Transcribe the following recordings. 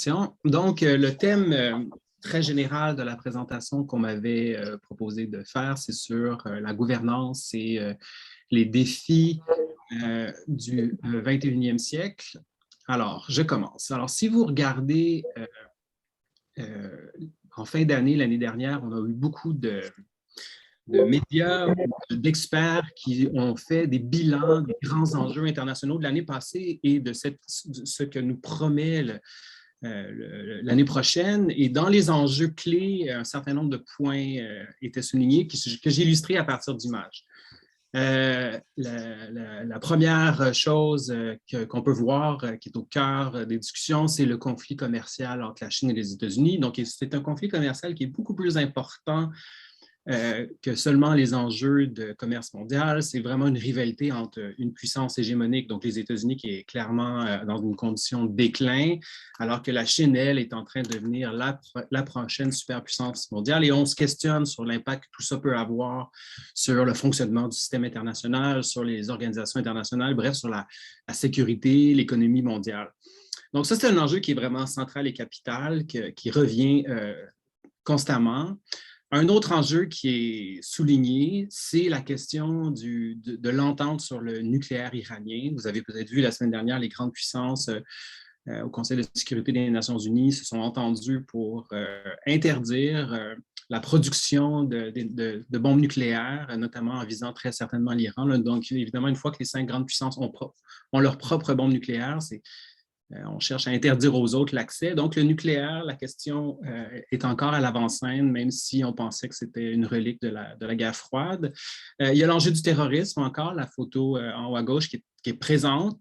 présentation. Donc, le thème très général de la présentation qu'on m'avait proposé de faire, c'est sur la gouvernance et les défis du 21e siècle. Alors, je commence. Alors, si vous regardez en fin d'année, l'année dernière, on a eu beaucoup de médias ou d'experts qui ont fait des bilans des grands enjeux internationaux de l'année passée et de ce que nous promet l'année prochaine. Et dans les enjeux clés, un certain nombre de points étaient soulignés que j'ai illustrés à partir d'images. La première chose qu'on peut voir qui est au cœur des discussions, c'est le conflit commercial entre la Chine et les États-Unis. Donc, c'est un conflit commercial qui est beaucoup plus important que seulement les enjeux de commerce mondial. C'est vraiment une rivalité entre une puissance hégémonique, donc les États-Unis, qui est clairement dans une condition de déclin, alors que la Chine, elle, est en train de devenir la prochaine superpuissance mondiale. Et on se questionne sur l'impact que tout ça peut avoir sur le fonctionnement du système international, sur les organisations internationales, bref, sur la sécurité, l'économie mondiale. Donc ça, c'est un enjeu qui est vraiment central et capital, qui revient constamment. Un autre enjeu qui est souligné, c'est la question de l'entente sur le nucléaire iranien. Vous avez peut-être vu la semaine dernière, les grandes puissances au Conseil de sécurité des Nations unies se sont entendues pour interdire la production de bombes nucléaires, notamment en visant très certainement l'Iran. Donc, évidemment, une fois que les 5 grandes puissances ont leur propre bombe nucléaire, on cherche à interdire aux autres l'accès. Donc, le nucléaire, la question est encore à l'avant-scène, même si on pensait que c'était une relique de la guerre froide. Il y a l'enjeu du terrorisme encore, la photo en haut à gauche qui est présente,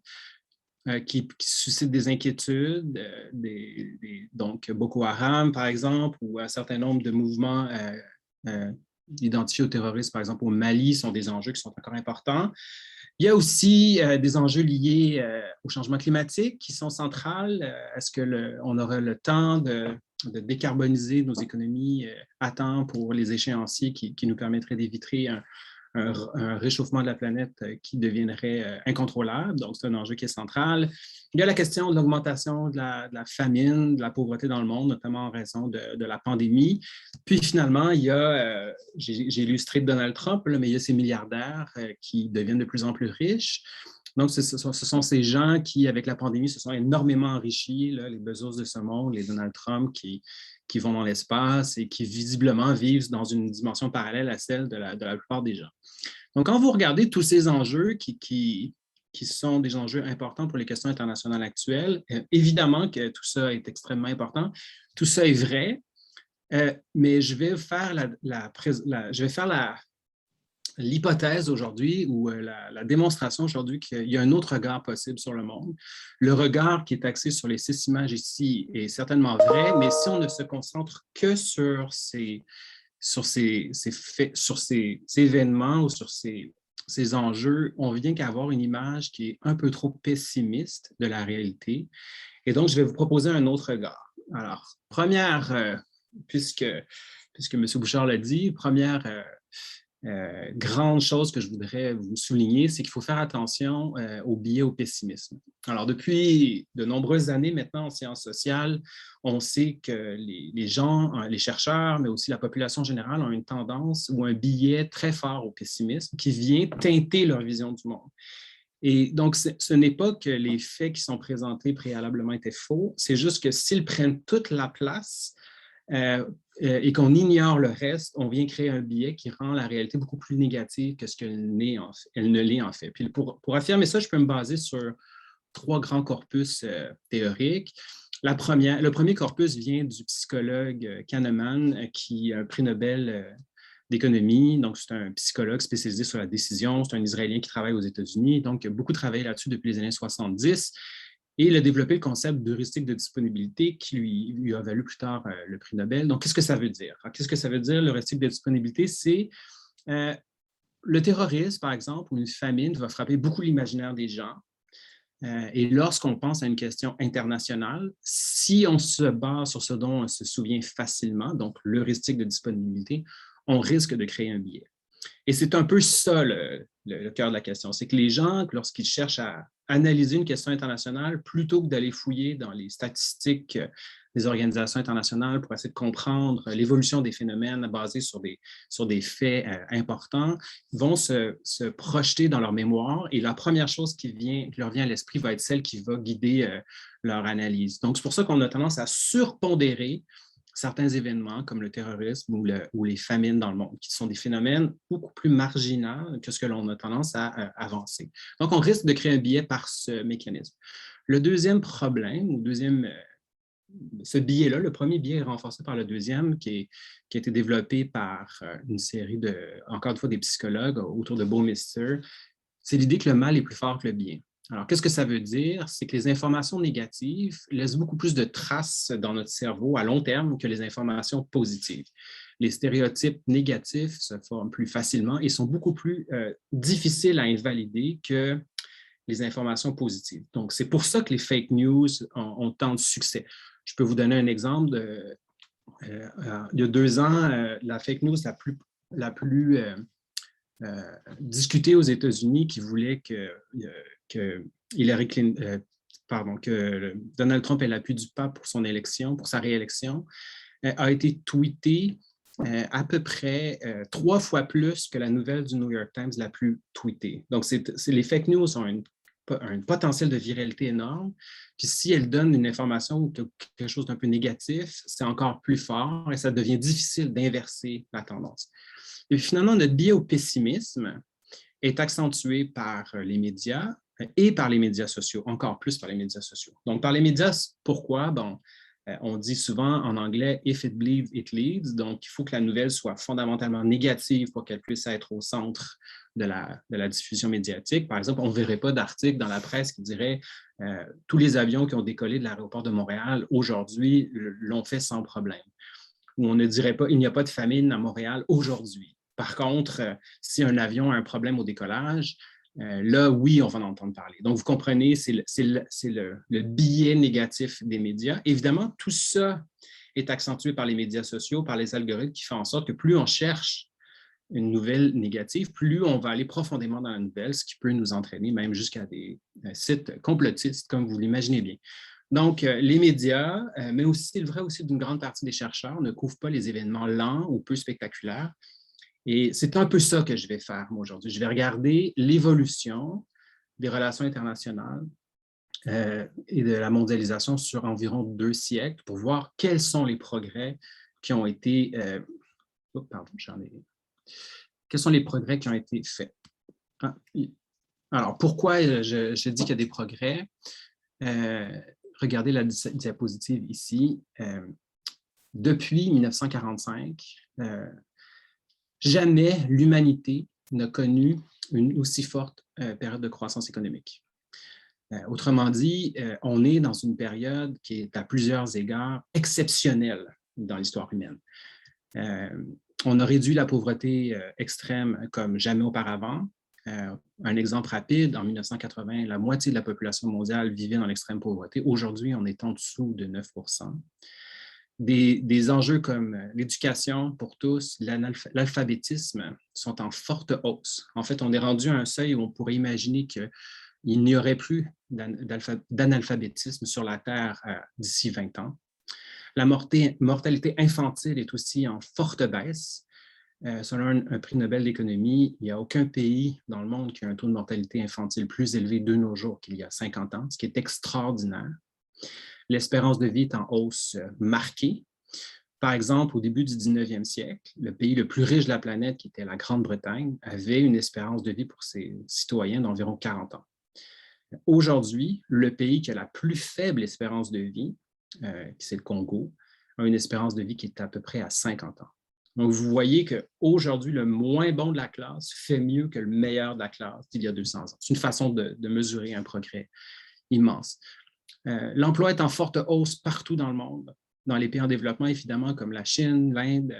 qui suscite des inquiétudes, donc Boko Haram, par exemple, ou un certain nombre de mouvements identifiés au terrorisme, par exemple au Mali, sont des enjeux qui sont encore importants. Il y a aussi des enjeux liés au changement climatique qui sont centrales. Est-ce qu'on aura le temps de décarboniser nos économies à temps pour les échéanciers qui nous permettraient d'éviter un réchauffement de la planète qui deviendrait incontrôlable? Donc, c'est un enjeu qui est central. Il y a la question de l'augmentation de la famine, de la pauvreté dans le monde, notamment en raison de la pandémie. Puis finalement, il y a, j'ai illustré Donald Trump, là, mais il y a ces milliardaires qui deviennent de plus en plus riches. Donc, ce sont ces gens qui, avec la pandémie, se sont énormément enrichis, là, les Bezos de ce monde, les Donald Trump qui vont dans l'espace et qui visiblement vivent dans une dimension parallèle à celle de la plupart des gens. Donc, quand vous regardez tous ces enjeux qui sont des enjeux importants pour les questions internationales actuelles, évidemment que tout ça est extrêmement important. Tout ça est vrai, mais je vais faire l'hypothèse aujourd'hui ou la démonstration aujourd'hui qu'il y a un autre regard possible sur le monde. Le regard qui est axé sur les 6 images ici est certainement vrai, mais si on ne se concentre que sur ces événements ou sur ces enjeux, on vient qu'avoir une image qui est un peu trop pessimiste de la réalité. Et donc, je vais vous proposer un autre regard. Alors, puisque M. Bouchard l'a dit, première grande chose que je voudrais vous souligner, c'est qu'il faut faire attention au biais au pessimisme. Alors, depuis de nombreuses années maintenant en sciences sociales, on sait que les gens, les chercheurs, mais aussi la population générale ont une tendance ou un biais très fort au pessimisme qui vient teinter leur vision du monde. Et donc, ce n'est pas que les faits qui sont présentés préalablement étaient faux, c'est juste que s'ils prennent toute la place, et qu'on ignore le reste, on vient créer un biais qui rend la réalité beaucoup plus négative que ce qu'elle ne l'est en fait. Puis pour affirmer ça, je peux me baser sur 3 grands corpus théoriques. Le premier corpus vient du psychologue Kahneman, qui a un prix Nobel d'économie. Donc, c'est un psychologue spécialisé sur la décision. C'est un Israélien qui travaille aux États-Unis. Donc, il a beaucoup travaillé là-dessus depuis les années 70. Et il a développé le concept d'heuristique de disponibilité qui lui a valu plus tard le prix Nobel. Donc, qu'est-ce que ça veut dire? Qu'est-ce que ça veut dire, l'heuristique de disponibilité? C'est le terrorisme, par exemple, ou une famine va frapper beaucoup l'imaginaire des gens. Et lorsqu'on pense à une question internationale, si on se base sur ce dont on se souvient facilement, donc l'heuristique de disponibilité, on risque de créer un biais. Et c'est un peu ça le cœur de la question. C'est que les gens, lorsqu'ils cherchent à analyser une question internationale plutôt que d'aller fouiller dans les statistiques des organisations internationales pour essayer de comprendre l'évolution des phénomènes basés sur des faits importants, vont se projeter dans leur mémoire et la première chose qui leur vient à l'esprit va être celle qui va guider leur analyse. Donc, c'est pour ça qu'on a tendance à surpondérer certains événements comme le terrorisme ou les famines dans le monde, qui sont des phénomènes beaucoup plus marginaux que ce que l'on a tendance à avancer. Donc, on risque de créer un biais par ce mécanisme. Le deuxième problème, ce biais-là, le premier biais est renforcé par le deuxième, qui a été développé par une série encore une fois, des psychologues autour de Baumeister, c'est l'idée que le mal est plus fort que le bien. Alors, qu'est-ce que ça veut dire? C'est que les informations négatives laissent beaucoup plus de traces dans notre cerveau à long terme que les informations positives. Les stéréotypes négatifs se forment plus facilement et sont beaucoup plus difficiles à invalider que les informations positives. Donc, c'est pour ça que les fake news ont tant de succès. Je peux vous donner un exemple. Il y a 2 ans, la fake news la plus discutée aux États-Unis qui voulait que Donald Trump ait l'appui du pape pour son élection, pour sa réélection, a été tweetée à peu près 3 fois plus que la nouvelle du New York Times la plus tweetée. Donc, les fake news ont un potentiel de viralité énorme. Puis si elles donnent une information ou quelque chose d'un peu négatif, c'est encore plus fort et ça devient difficile d'inverser la tendance. Et finalement, notre biais au pessimisme est accentué par les médias et par les médias sociaux, encore plus par les médias sociaux. Donc, par les médias, pourquoi? Bon, on dit souvent en anglais « if it bleeds, it leads ». Donc, il faut que la nouvelle soit fondamentalement négative pour qu'elle puisse être au centre de la diffusion médiatique. Par exemple, on ne verrait pas d'article dans la presse qui dirait tous les avions qui ont décollé de l'aéroport de Montréal aujourd'hui l'ont fait sans problème. Ou on ne dirait pas « il n'y a pas de famine à Montréal aujourd'hui ». Par contre, si un avion a un problème au décollage, là, oui, on va en entendre parler. Donc, vous comprenez, c'est le biais négatif des médias. Évidemment, tout ça est accentué par les médias sociaux, par les algorithmes qui font en sorte que plus on cherche une nouvelle négative, plus on va aller profondément dans la nouvelle, ce qui peut nous entraîner même jusqu'à des sites complotistes, comme vous l'imaginez bien. Donc, les médias, mais aussi, c'est le vrai aussi d'une grande partie des chercheurs, ne couvrent pas les événements lents ou peu spectaculaires. Et c'est un peu ça que je vais faire, moi, aujourd'hui. Je vais regarder l'évolution des relations internationales et de la mondialisation sur environ 2 siècles pour voir quels sont les progrès qui ont été... Quels sont les progrès qui ont été faits? Alors, pourquoi je dis qu'il y a des progrès? Regardez la diapositive ici. Depuis 1945, jamais l'humanité n'a connu une aussi forte période de croissance économique. Autrement dit, on est dans une période qui est à plusieurs égards exceptionnelle dans l'histoire humaine. On a réduit la pauvreté extrême comme jamais auparavant. Un exemple rapide, en 1980, la moitié de la population mondiale vivait dans l'extrême pauvreté. Aujourd'hui, on est en dessous de 9 %. Des enjeux comme l'éducation pour tous, l'alphabétisme sont en forte hausse. En fait, on est rendu à un seuil où on pourrait imaginer qu'il n'y aurait plus d'analphabétisme sur la Terre d'ici 20 ans. La mortalité infantile est aussi en forte baisse. Selon un prix Nobel d'économie, il n'y a aucun pays dans le monde qui a un taux de mortalité infantile plus élevé de nos jours qu'il y a 50 ans, ce qui est extraordinaire. L'espérance de vie est en hausse marquée. Par exemple, au début du 19e siècle, le pays le plus riche de la planète, qui était la Grande-Bretagne, avait une espérance de vie pour ses citoyens d'environ 40 ans. Aujourd'hui, le pays qui a la plus faible espérance de vie, c'est le Congo, a une espérance de vie qui est à peu près à 50 ans. Donc, vous voyez qu'aujourd'hui, le moins bon de la classe fait mieux que le meilleur de la classe d'il y a 200 ans. C'est une façon de mesurer un progrès immense. L'emploi est en forte hausse partout dans le monde, dans les pays en développement, évidemment, comme la Chine, l'Inde,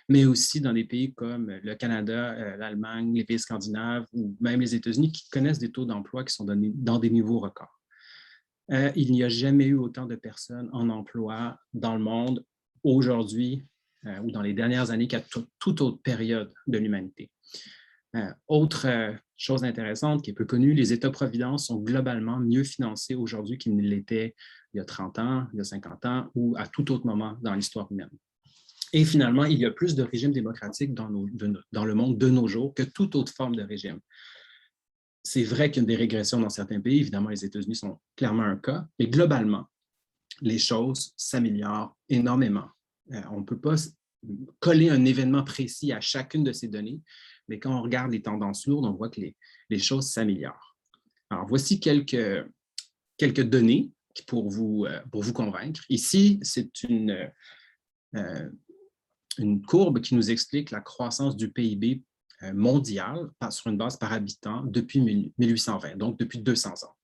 mais aussi dans des pays comme le Canada, l'Allemagne, les pays scandinaves ou même les États-Unis qui connaissent des taux d'emploi qui sont dans des niveaux records. Il n'y a jamais eu autant de personnes en emploi dans le monde aujourd'hui ou dans les dernières années qu'à toute autre période de l'humanité. Autre chose intéressante qui est peu connue, les États-providence sont globalement mieux financés aujourd'hui qu'ils ne l'étaient il y a 30 ans, il y a 50 ans ou à tout autre moment dans l'histoire humaine. Et finalement, il y a plus de régimes démocratiques dans le monde de nos jours que toute autre forme de régime. C'est vrai qu'il y a des régressions dans certains pays, évidemment les États-Unis sont clairement un cas, mais globalement, les choses s'améliorent énormément. On ne peut pas coller un événement précis à chacune de ces données, mais quand on regarde les tendances lourdes, on voit que les choses s'améliorent. Alors, voici quelques données pour vous convaincre. Ici, c'est une courbe qui nous explique la croissance du PIB mondial sur une base par habitant depuis 1820, donc depuis 200 ans.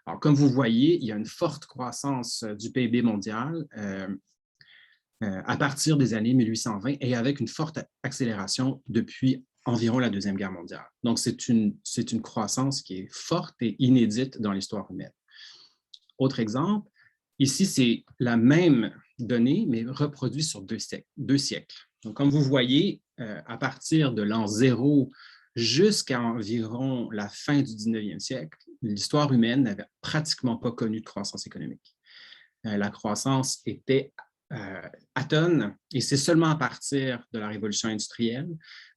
Alors, comme vous voyez, il y a une forte croissance du PIB mondial à partir des années 1820 et avec une forte accélération depuis environ la Deuxième Guerre mondiale. Donc, c'est une croissance qui est forte et inédite dans l'histoire humaine. Autre exemple, ici, c'est la même donnée, mais reproduite sur 2 siècles. Donc, comme vous voyez, à partir de l'an 0 jusqu'à environ la fin du 19e siècle, l'histoire humaine n'avait pratiquement pas connu de croissance économique. La croissance était atone, et c'est seulement à partir de la révolution industrielle,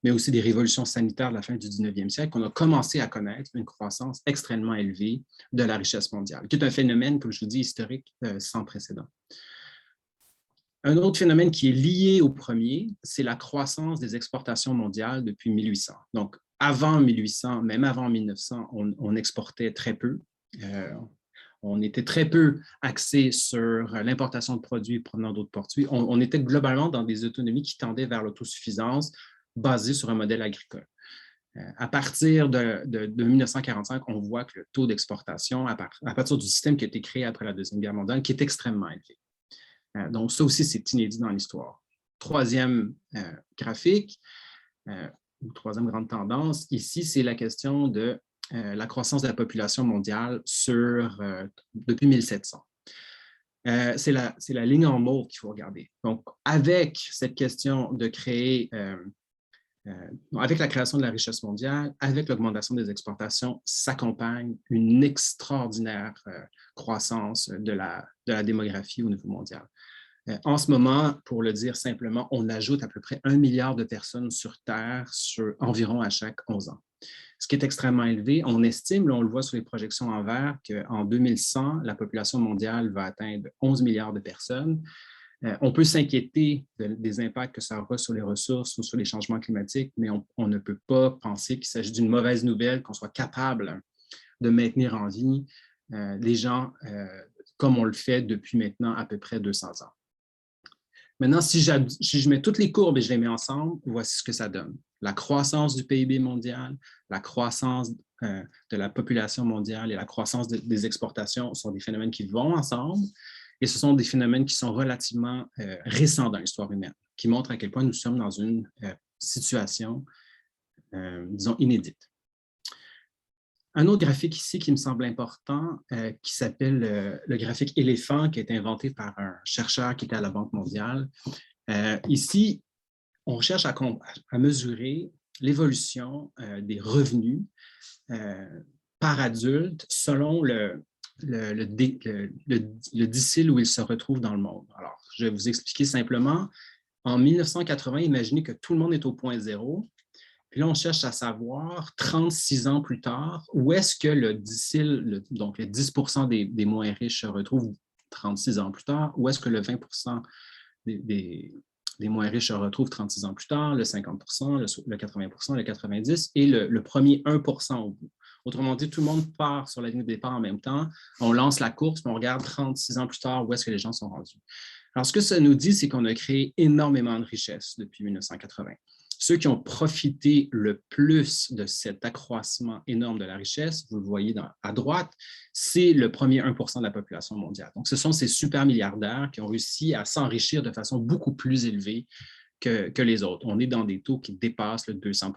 mais aussi des révolutions sanitaires de la fin du 19e siècle, qu'on a commencé à connaître une croissance extrêmement élevée de la richesse mondiale, qui est un phénomène, comme je vous dis, historique sans précédent. Un autre phénomène qui est lié au premier, c'est la croissance des exportations mondiales depuis 1800. Donc, avant 1800, même avant 1900, on exportait très peu. On était très peu axé sur l'importation de produits provenant d'autres produits. On était globalement dans des autonomies qui tendaient vers l'autosuffisance basée sur un modèle agricole. À partir de 1945, on voit que le taux d'exportation, à partir du système qui a été créé après la Deuxième Guerre mondiale, qui est extrêmement élevé. Donc, ça aussi, c'est inédit dans l'histoire. Troisième graphique, ou troisième grande tendance, ici, c'est la question de la croissance de la population mondiale depuis 1700. C'est la ligne en mauve qu'il faut regarder. Donc, avec cette question de créer, avec la création de la richesse mondiale, avec l'augmentation des exportations, s'accompagne une extraordinaire croissance de la démographie au niveau mondial. En ce moment, pour le dire simplement, on ajoute à peu près 1 milliard de personnes sur Terre environ à chaque 11 ans. Ce qui est extrêmement élevé. On estime, là, on le voit sur les projections en vert, qu'en 2100, la population mondiale va atteindre 11 milliards de personnes. On peut s'inquiéter des impacts que ça aura sur les ressources ou sur les changements climatiques, mais on ne peut pas penser qu'il s'agit d'une mauvaise nouvelle, qu'on soit capable de maintenir en vie les gens comme on le fait depuis maintenant à peu près 200 ans. Maintenant, si je mets toutes les courbes et je les mets ensemble, voici ce que ça donne. La croissance du PIB mondial, la croissance de la population mondiale et la croissance des exportations sont des phénomènes qui vont ensemble et ce sont des phénomènes qui sont relativement récents dans l'histoire humaine, qui montrent à quel point nous sommes dans une situation, disons, inédite. Un autre graphique ici qui me semble important, qui s'appelle le graphique éléphant, qui a été inventé par un chercheur qui était à la Banque mondiale. Ici, on cherche à mesurer l'évolution des revenus par adulte selon le décile où il se retrouve dans le monde. Alors, je vais vous expliquer simplement. En 1980, imaginez que tout le monde est au point zéro. Puis là, on cherche à savoir, 36 ans plus tard, où est-ce que le décile, donc le 10 des moins riches se retrouvent 36 ans plus tard, où est-ce que le 20 des moins riches se retrouvent 36 ans plus tard, le 50 le 80 le 90 et le premier 1 au bout. Autrement dit, tout le monde part sur la ligne de départ en même temps, on lance la course, puis on regarde 36 ans plus tard où est-ce que les gens sont rendus. Alors, ce que ça nous dit, c'est qu'on a créé énormément de richesses depuis 1980. Ceux qui ont profité le plus de cet accroissement énorme de la richesse, vous le voyez à droite, c'est le premier 1 de la population mondiale. Donc, ce sont ces super milliardaires qui ont réussi à s'enrichir de façon beaucoup plus élevée que les autres. On est dans des taux qui dépassent le 200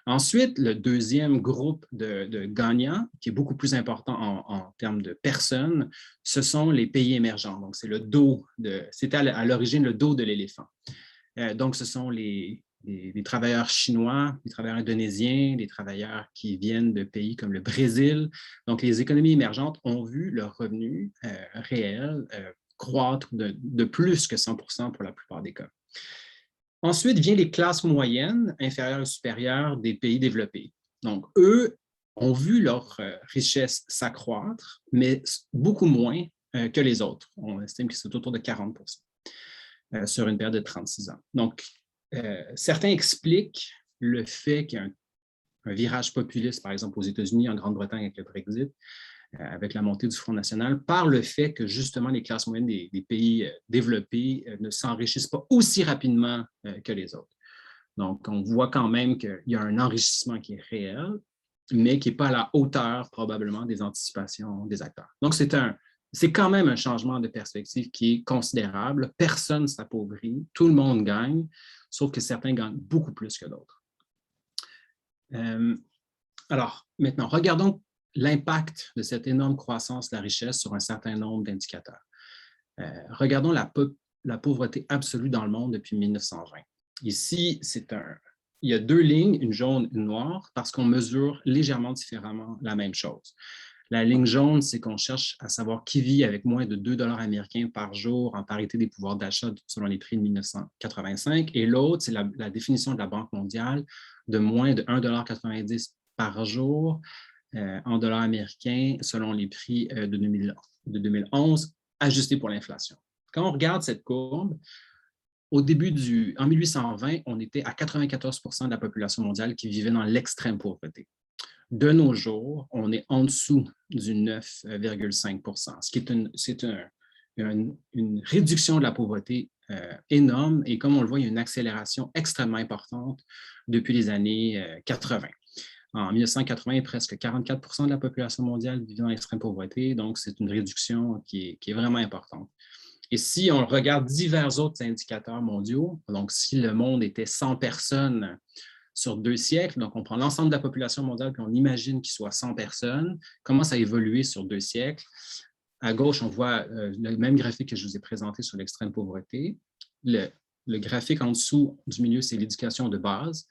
Ensuite, le deuxième groupe de gagnants, qui est beaucoup plus important en termes de personnes, ce sont les pays émergents. Donc, c'était à l'origine le dos de l'éléphant. Donc, ce sont les des travailleurs chinois, des travailleurs indonésiens, des travailleurs qui viennent de pays comme le Brésil. Donc, les économies émergentes ont vu leurs revenus réels croître de plus que 100% pour la plupart des cas. Ensuite, vient les classes moyennes, inférieures et supérieures des pays développés. Donc, eux ont vu leur richesse s'accroître, mais beaucoup moins que les autres. On estime que c'est autour de 40% sur une période de 36 ans. Donc, certains expliquent le fait qu'il y a un virage populiste, par exemple aux États-Unis, en Grande-Bretagne avec le Brexit, avec la montée du Front national, par le fait que justement les classes moyennes des pays développés ne s'enrichissent pas aussi rapidement que les autres. Donc, on voit quand même qu'il y a un enrichissement qui est réel, mais qui n'est pas à la hauteur probablement des anticipations des acteurs. Donc, c'est quand même un changement de perspective qui est considérable. Personne ne s'appauvrit, tout le monde gagne, sauf que certains gagnent beaucoup plus que d'autres. Alors, maintenant, regardons l'impact de cette énorme croissance de la richesse sur un certain nombre d'indicateurs. Regardons la pauvreté absolue dans le monde depuis 1920. Ici, il y a deux lignes, une jaune et une noire, parce qu'on mesure légèrement différemment la même chose. La ligne jaune, c'est qu'on cherche à savoir qui vit avec moins de 2 $ américains par jour en parité des pouvoirs d'achat selon les prix de 1985. Et l'autre, c'est la définition de la Banque mondiale de moins de 1,90 $ par jour en dollars américains selon les prix de 2011, ajustés pour l'inflation. Quand on regarde cette courbe, en 1820, on était à 94% de la population mondiale qui vivait dans l'extrême pauvreté. De nos jours, on est en dessous du 9,5%, ce qui est une réduction de la pauvreté énorme. Et comme on le voit, il y a une accélération extrêmement importante depuis les années 80. En 1980, presque 44% de la population mondiale vivait dans l'extrême pauvreté, donc c'est une réduction qui est vraiment importante. Et si on regarde divers autres indicateurs mondiaux, donc si le monde était 100 personnes sur 2 siècles, donc on prend l'ensemble de la population mondiale puis on imagine qu'il soit 100 personnes, comment ça a évolué sur 2 siècles? À gauche, on voit le même graphique que je vous ai présenté sur l'extrême pauvreté. Le graphique en dessous du milieu, c'est l'éducation de base.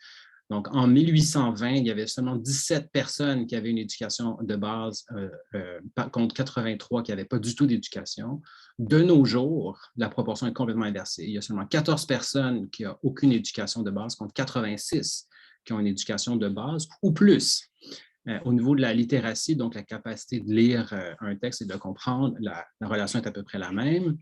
Donc, en 1820, il y avait seulement 17 personnes qui avaient une éducation de base contre 83 qui n'avaient pas du tout d'éducation. De nos jours, la proportion est complètement inversée. Il y a seulement 14 personnes qui n'ont aucune éducation de base contre 86 qui ont une éducation de base ou plus. Au niveau de la littératie, donc la capacité de lire un texte et de le comprendre, la relation est à peu près la même.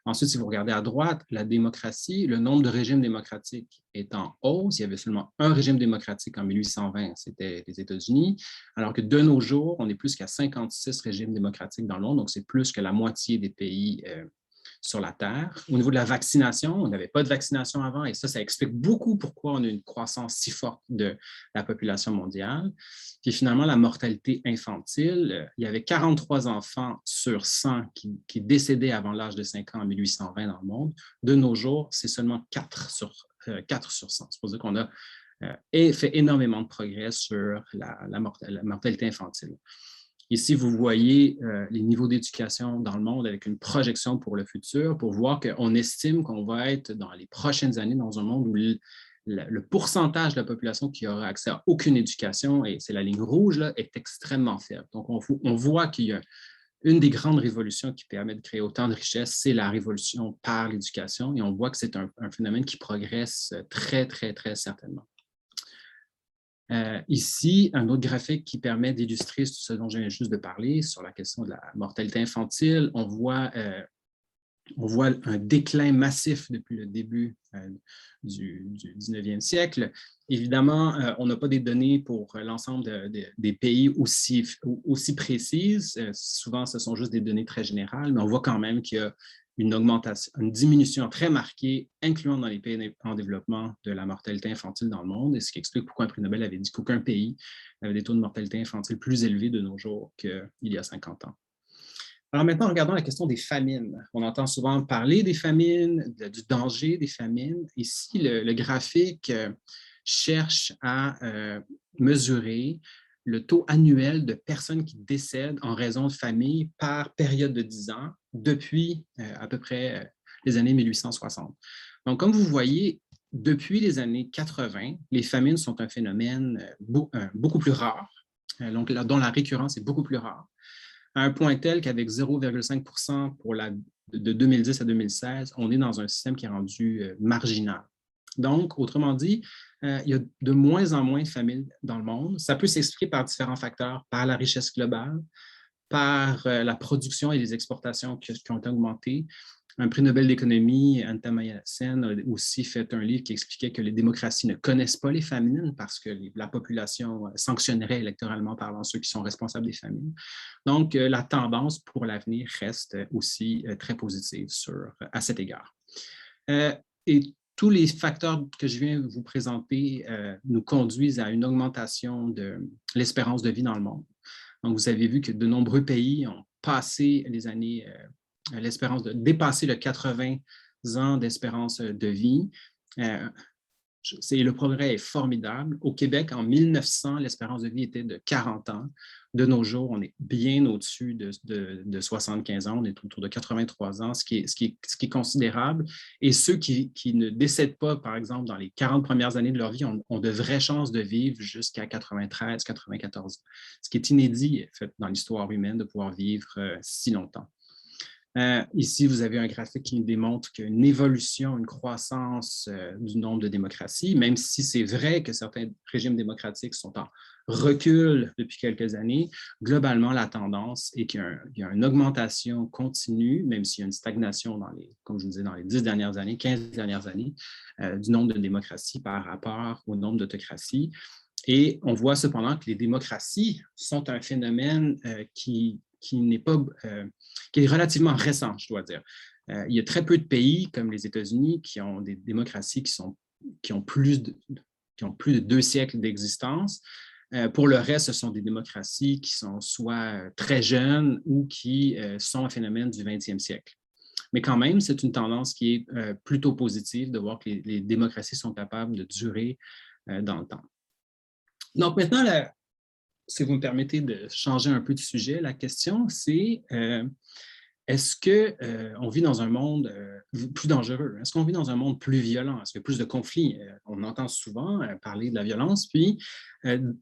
Ensuite, si vous regardez à droite, la démocratie, le nombre de régimes démocratiques est en hausse. Il y avait seulement un régime démocratique en 1820, c'était les États-Unis, alors que de nos jours, on est plus qu'à 56 régimes démocratiques dans le monde, donc c'est plus que la moitié des pays sur la Terre. Au niveau de la vaccination, on n'avait pas de vaccination avant et ça explique beaucoup pourquoi on a une croissance si forte de la population mondiale. Puis finalement, la mortalité infantile, il y avait 43 enfants sur 100 qui décédaient avant l'âge de 5 ans en 1820 dans le monde. De nos jours, c'est seulement 4 sur 100. C'est pour dire qu'on a fait énormément de progrès sur la mortalité infantile. Ici, vous voyez les niveaux d'éducation dans le monde avec une projection pour le futur pour voir qu'on estime qu'on va être dans les prochaines années dans un monde où le pourcentage de la population qui aura accès à aucune éducation, et c'est la ligne rouge, là, est extrêmement faible. Donc, on voit qu'il y a une des grandes révolutions qui permet de créer autant de richesses, c'est la révolution par l'éducation, et on voit que c'est un phénomène qui progresse très, très, très certainement. Ici, un autre graphique qui permet d'illustrer ce dont je viens juste de parler sur la question de la mortalité infantile. On voit un déclin massif depuis le début du 19e siècle. Évidemment, on n'a pas des données pour l'ensemble des pays aussi précises. Souvent, ce sont juste des données très générales, mais on voit quand même qu'il y a une diminution très marquée, incluant dans les pays en développement, de la mortalité infantile dans le monde, et ce qui explique pourquoi un prix Nobel avait dit qu'aucun pays n'avait des taux de mortalité infantile plus élevés de nos jours qu'il y a 50 ans. Alors maintenant, regardons la question des famines. On entend souvent parler des famines, du danger des famines. Ici, le graphique cherche à mesurer le taux annuel de personnes qui décèdent en raison de famine par période de 10 ans depuis à peu près les années 1860. Donc, comme vous voyez, depuis les années 80, les famines sont un phénomène beaucoup plus rare, donc, dont la récurrence est beaucoup plus rare, à un point tel qu'avec 0,5% de 2010 à 2016, on est dans un système qui est rendu marginal. Donc, autrement dit, il y a de moins en moins de familles dans le monde. Ça peut s'expliquer par différents facteurs, par la richesse globale, par la production et les exportations qui ont augmenté. Un prix Nobel d'économie, Amartya Sen, a aussi fait un livre qui expliquait que les démocraties ne connaissent pas les famines parce que la population sanctionnerait électoralement parlant ceux qui sont responsables des famines. Donc, la tendance pour l'avenir reste aussi très positive à cet égard. Et tous les facteurs que je viens de vous présenter nous conduisent à une augmentation de l'espérance de vie dans le monde. Donc, vous avez vu que de nombreux pays ont passé les années l'espérance de dépasser le 80 ans d'espérance de vie. Le progrès est formidable. Au Québec, en 1900, l'espérance de vie était de 40 ans. De nos jours, on est bien au-dessus de 75 ans. On est autour de 83 ans, ce qui est considérable. Et ceux qui ne décèdent pas, par exemple, dans les 40 premières années de leur vie, ont de vraies chances de vivre jusqu'à 93, 94 ans. Ce qui est inédit dans l'histoire humaine de pouvoir vivre si longtemps. Ici, vous avez un graphique qui démontre qu'une évolution, une croissance du nombre de démocraties, même si c'est vrai que certains régimes démocratiques sont en recul depuis quelques années, globalement, la tendance est qu'il y a une augmentation continue, même s'il y a une stagnation comme je vous disais, dans les 10 dernières années, 15 dernières années, du nombre de démocraties par rapport au nombre d'autocraties. Et on voit cependant que les démocraties sont un phénomène qui est relativement récent, je dois dire. Il y a très peu de pays comme les États-Unis qui ont des démocraties qui ont plus de 2 siècles d'existence. Pour le reste, ce sont des démocraties qui sont soit très jeunes ou qui sont un phénomène du 20e siècle. Mais quand même, c'est une tendance qui est plutôt positive de voir que les démocraties sont capables de durer dans le temps. Donc maintenant, si vous me permettez de changer un peu de sujet, la question, c'est est-ce qu'on vit dans un monde plus dangereux? Est-ce qu'on vit dans un monde plus violent? Est-ce qu'il y a plus de conflits? On entend souvent parler de la violence. Puis,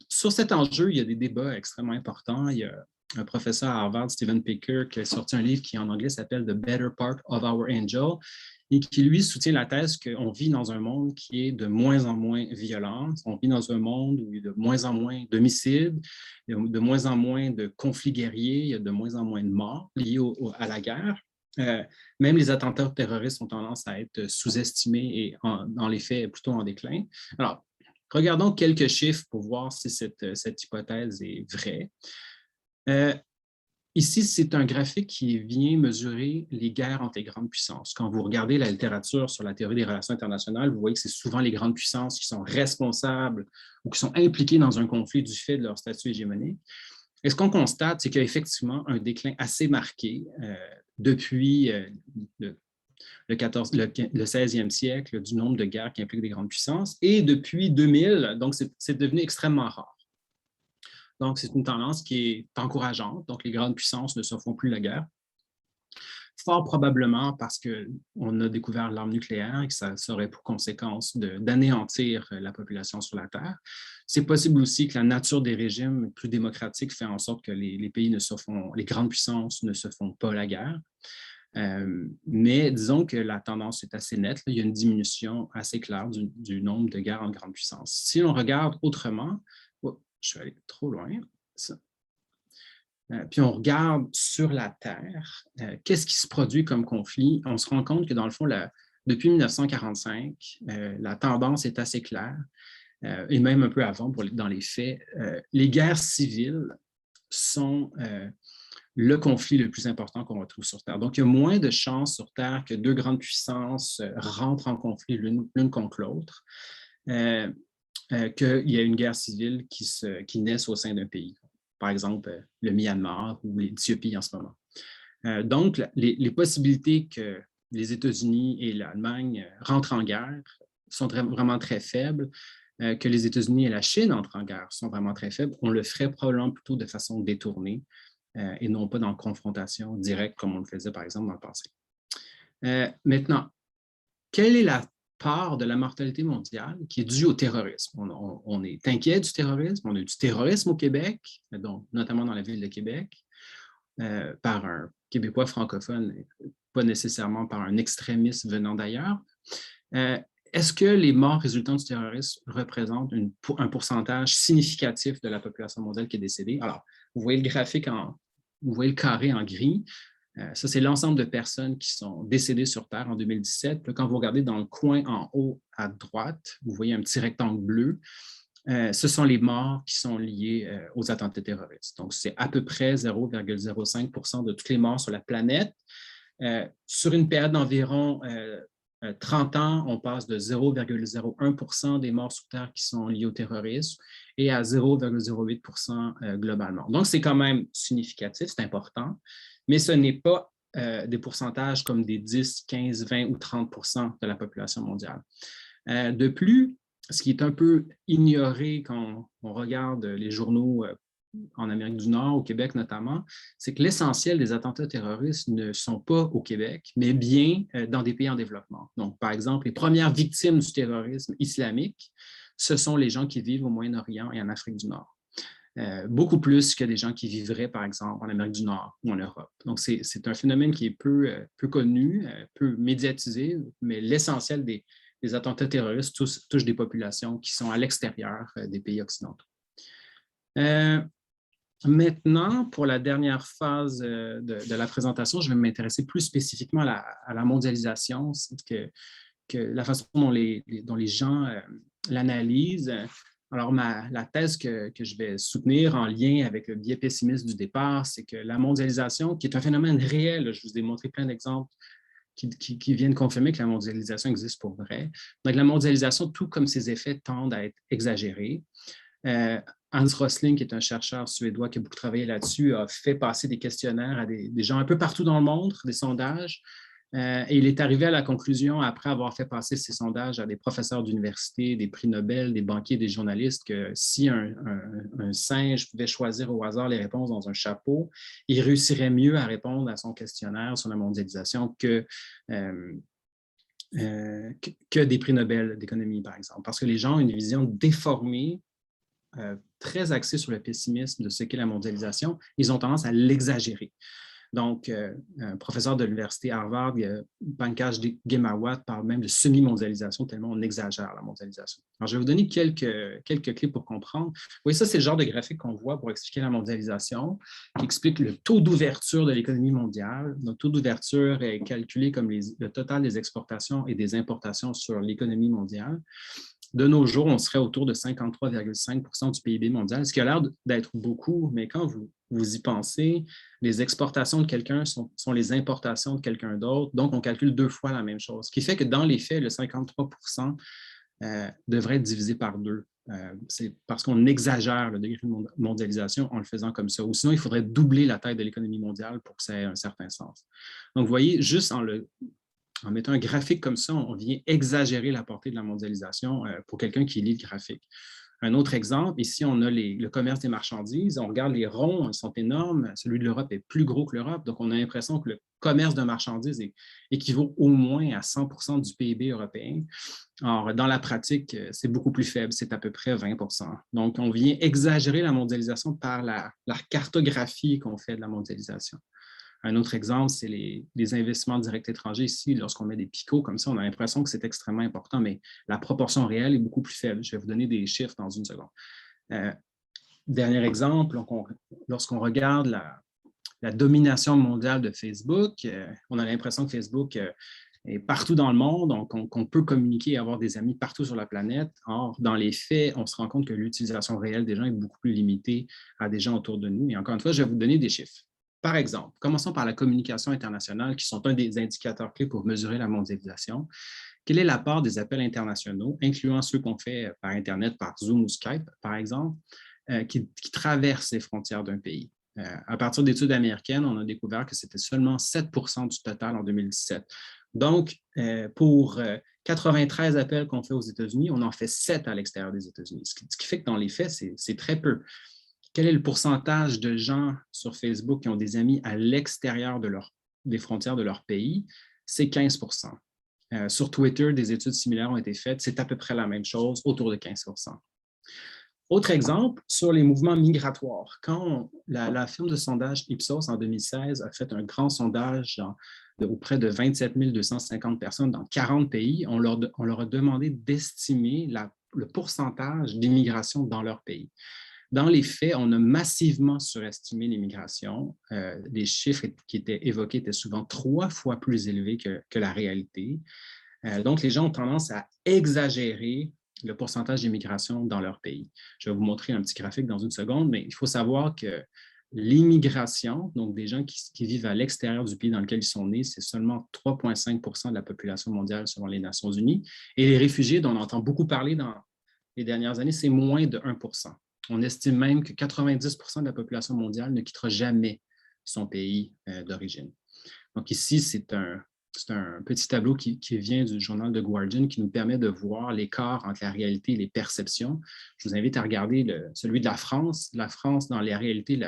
sur cet enjeu, il y a des débats extrêmement importants. Il y a un professeur à Harvard, Stephen Pinker, qui a sorti un livre qui en anglais s'appelle « The Better Part of Our Angel » et qui, lui, soutient la thèse qu'on vit dans un monde qui est de moins en moins violent. On vit dans un monde où il y a de moins en moins d'homicides, de moins en moins de conflits guerriers, il y a de moins en moins de morts liés à la guerre. Même les attentats terroristes ont tendance à être sous-estimés et, dans les faits, plutôt en déclin. Alors, regardons quelques chiffres pour voir si cette hypothèse est vraie. Ici, c'est un graphique qui vient mesurer les guerres entre les grandes puissances. Quand vous regardez la littérature sur la théorie des relations internationales, vous voyez que c'est souvent les grandes puissances qui sont responsables ou qui sont impliquées dans un conflit du fait de leur statut hégémonique. Et ce qu'on constate, c'est qu'il y a effectivement un déclin assez marqué depuis le 16e siècle du nombre de guerres qui impliquent des grandes puissances et depuis 2000, donc c'est devenu extrêmement rare. Donc, c'est une tendance qui est encourageante. Donc, les grandes puissances ne se font plus la guerre. Fort probablement parce qu'on a découvert l'arme nucléaire et que ça aurait pour conséquence d'anéantir la population sur la Terre. C'est possible aussi que la nature des régimes plus démocratiques fait en sorte que les grandes puissances ne se font pas la guerre. Mais disons que la tendance est assez nette. Il y a une diminution assez claire du nombre de guerres en grande puissance. Si l'on regarde autrement, je vais aller trop loin. Puis on regarde sur la Terre, qu'est-ce qui se produit comme conflit? On se rend compte que dans le fond, depuis 1945, la tendance est assez claire, et même un peu avant, dans les faits, les guerres civiles sont le conflit le plus important qu'on retrouve sur Terre. Donc, il y a moins de chances sur Terre que 2 grandes puissances rentrent en conflit l'une contre l'autre. Qu'il y a une guerre civile qui naisse au sein d'un pays. Par exemple, le Myanmar ou l'Éthiopie en ce moment. Donc, les possibilités que les États-Unis et l'Allemagne rentrent en guerre sont vraiment très faibles. Que les États-Unis et la Chine entrent en guerre sont vraiment très faibles. On le ferait probablement plutôt de façon détournée et non pas dans confrontation directe comme on le faisait, par exemple, dans le passé. Maintenant, quelle est la part de la mortalité mondiale qui est due au terrorisme. On est inquiet du terrorisme. On a du terrorisme au Québec, donc, notamment dans la ville de Québec, par un Québécois francophone, pas nécessairement par un extrémiste venant d'ailleurs. Est-ce que les morts résultant du terrorisme représentent un pourcentage significatif de la population mondiale qui est décédée? Alors, vous voyez le graphique, vous voyez le carré en gris. Ça, c'est l'ensemble de personnes qui sont décédées sur Terre en 2017. Là, quand vous regardez dans le coin en haut à droite, vous voyez un petit rectangle bleu. Ce sont les morts qui sont liés aux attentats terroristes. Donc, c'est à peu près 0,05 % de toutes les morts sur la planète. Sur une période d'environ 30 ans, on passe de 0,01 % des morts sur Terre qui sont liés au terrorisme et à 0,08 % globalement. Donc, c'est quand même significatif, c'est important, mais ce n'est pas des pourcentages comme des 10, 15, 20 ou 30 % de la population mondiale. De plus, ce qui est un peu ignoré quand on regarde les journaux en Amérique du Nord, au Québec notamment, c'est que l'essentiel des attentats terroristes ne sont pas au Québec, mais bien dans des pays en développement. Donc, par exemple, les premières victimes du terrorisme islamique, ce sont les gens qui vivent au Moyen-Orient et en Afrique du Nord. Beaucoup plus que des gens qui vivraient, par exemple, en Amérique du Nord ou en Europe. Donc, c'est un phénomène qui est peu connu, peu médiatisé, mais l'essentiel des attentats terroristes touchent des populations qui sont à l'extérieur des pays occidentaux. Maintenant, pour la dernière phase de la présentation, je vais m'intéresser plus spécifiquement à la mondialisation, que la façon dont les gens l'analysent. Alors, la thèse que je vais soutenir en lien avec le biais pessimiste du départ, c'est que la mondialisation, qui est un phénomène réel, je vous ai montré plein d'exemples qui viennent confirmer que la mondialisation existe pour vrai. Donc, la mondialisation, tout comme ses effets, tendent à être exagérés. Hans Rosling, qui est un chercheur suédois qui a beaucoup travaillé là-dessus, a fait passer des questionnaires à des gens un peu partout dans le monde, des sondages, et il est arrivé à la conclusion, après avoir fait passer ces sondages à des professeurs d'université, des prix Nobel, des banquiers, des journalistes, que si un singe pouvait choisir au hasard les réponses dans un chapeau, il réussirait mieux à répondre à son questionnaire sur la mondialisation que des prix Nobel d'économie, par exemple, parce que les gens ont une vision déformée, très axée sur le pessimisme de ce qu'est la mondialisation. Ils ont tendance à l'exagérer. Donc, un professeur de l'université Harvard, Pankaj Ghemawat, parle même de semi-mondialisation, tellement on exagère la mondialisation. Alors, je vais vous donner quelques clés pour comprendre. Oui, ça, c'est le genre de graphique qu'on voit pour expliquer la mondialisation, qui explique le taux d'ouverture de l'économie mondiale. Notre taux d'ouverture est calculé comme le total des exportations et des importations sur l'économie mondiale. De nos jours, on serait autour de 53,5 % du PIB mondial, ce qui a l'air d'être beaucoup, mais quand vous y pensez, les exportations de quelqu'un sont les importations de quelqu'un d'autre, donc on calcule 2 fois la même chose, ce qui fait que dans les faits, le 53 % devrait être divisé par 2. C'est parce qu'on exagère le degré de mondialisation en le faisant comme ça. Ou sinon, il faudrait doubler la taille de l'économie mondiale pour que ça ait un certain sens. Donc, vous voyez, juste en mettant un graphique comme ça, on vient exagérer la portée de la mondialisation pour quelqu'un qui lit le graphique. Un autre exemple, ici, on a le commerce des marchandises. On regarde les ronds, ils sont énormes. Celui de l'Europe est plus gros que l'Europe. Donc, on a l'impression que le commerce de marchandises équivaut au moins à 100 % du PIB européen. Or, dans la pratique, c'est beaucoup plus faible, c'est à peu près 20 %. Donc, on vient exagérer la mondialisation par la cartographie qu'on fait de la mondialisation. Un autre exemple, c'est les investissements directs étrangers. Ici, lorsqu'on met des picots comme ça, on a l'impression que c'est extrêmement important, mais la proportion réelle est beaucoup plus faible. Je vais vous donner des chiffres dans une seconde. Dernier exemple, lorsqu'on regarde la domination mondiale de Facebook, on a l'impression que Facebook est partout dans le monde, donc qu'on peut communiquer et avoir des amis partout sur la planète. Or, dans les faits, on se rend compte que l'utilisation réelle des gens est beaucoup plus limitée à des gens autour de nous. Et encore une fois, je vais vous donner des chiffres. Par exemple, commençons par la communication internationale, qui sont un des indicateurs clés pour mesurer la mondialisation. Quelle est la part des appels internationaux, incluant ceux qu'on fait par Internet, par Zoom ou Skype, par exemple, qui traversent les frontières d'un pays? À partir d'études américaines, on a découvert que c'était seulement 7 % du total en 2017. Donc, pour 93 appels qu'on fait aux États-Unis, on en fait 7 à l'extérieur des États-Unis, ce qui fait que dans les faits, c'est très peu. Quel est le pourcentage de gens sur Facebook qui ont des amis à l'extérieur des frontières de leur pays? C'est 15 %. Sur Twitter, des études similaires ont été faites. C'est à peu près la même chose, autour de 15 %. Autre exemple, sur les mouvements migratoires. Quand la firme de sondage Ipsos, en 2016, a fait un grand sondage auprès de 27 250 personnes dans 40 pays, on leur a demandé d'estimer le pourcentage d'immigration dans leur pays. Dans les faits, on a massivement surestimé l'immigration. Les chiffres qui étaient évoqués étaient souvent 3 fois plus élevés que la réalité. Donc, les gens ont tendance à exagérer le pourcentage d'immigration dans leur pays. Je vais vous montrer un petit graphique dans une seconde, mais il faut savoir que l'immigration, donc des gens qui vivent à l'extérieur du pays dans lequel ils sont nés, c'est seulement 3,5 % de la population mondiale selon les Nations unies. Et les réfugiés, dont on entend beaucoup parler dans les dernières années, c'est moins de 1 %. On estime même que 90 % de la population mondiale ne quittera jamais son pays d'origine. Donc ici, c'est un petit tableau qui vient du journal The Guardian qui nous permet de voir l'écart entre la réalité et les perceptions. Je vous invite à regarder celui de la France. La France, dans la réalité,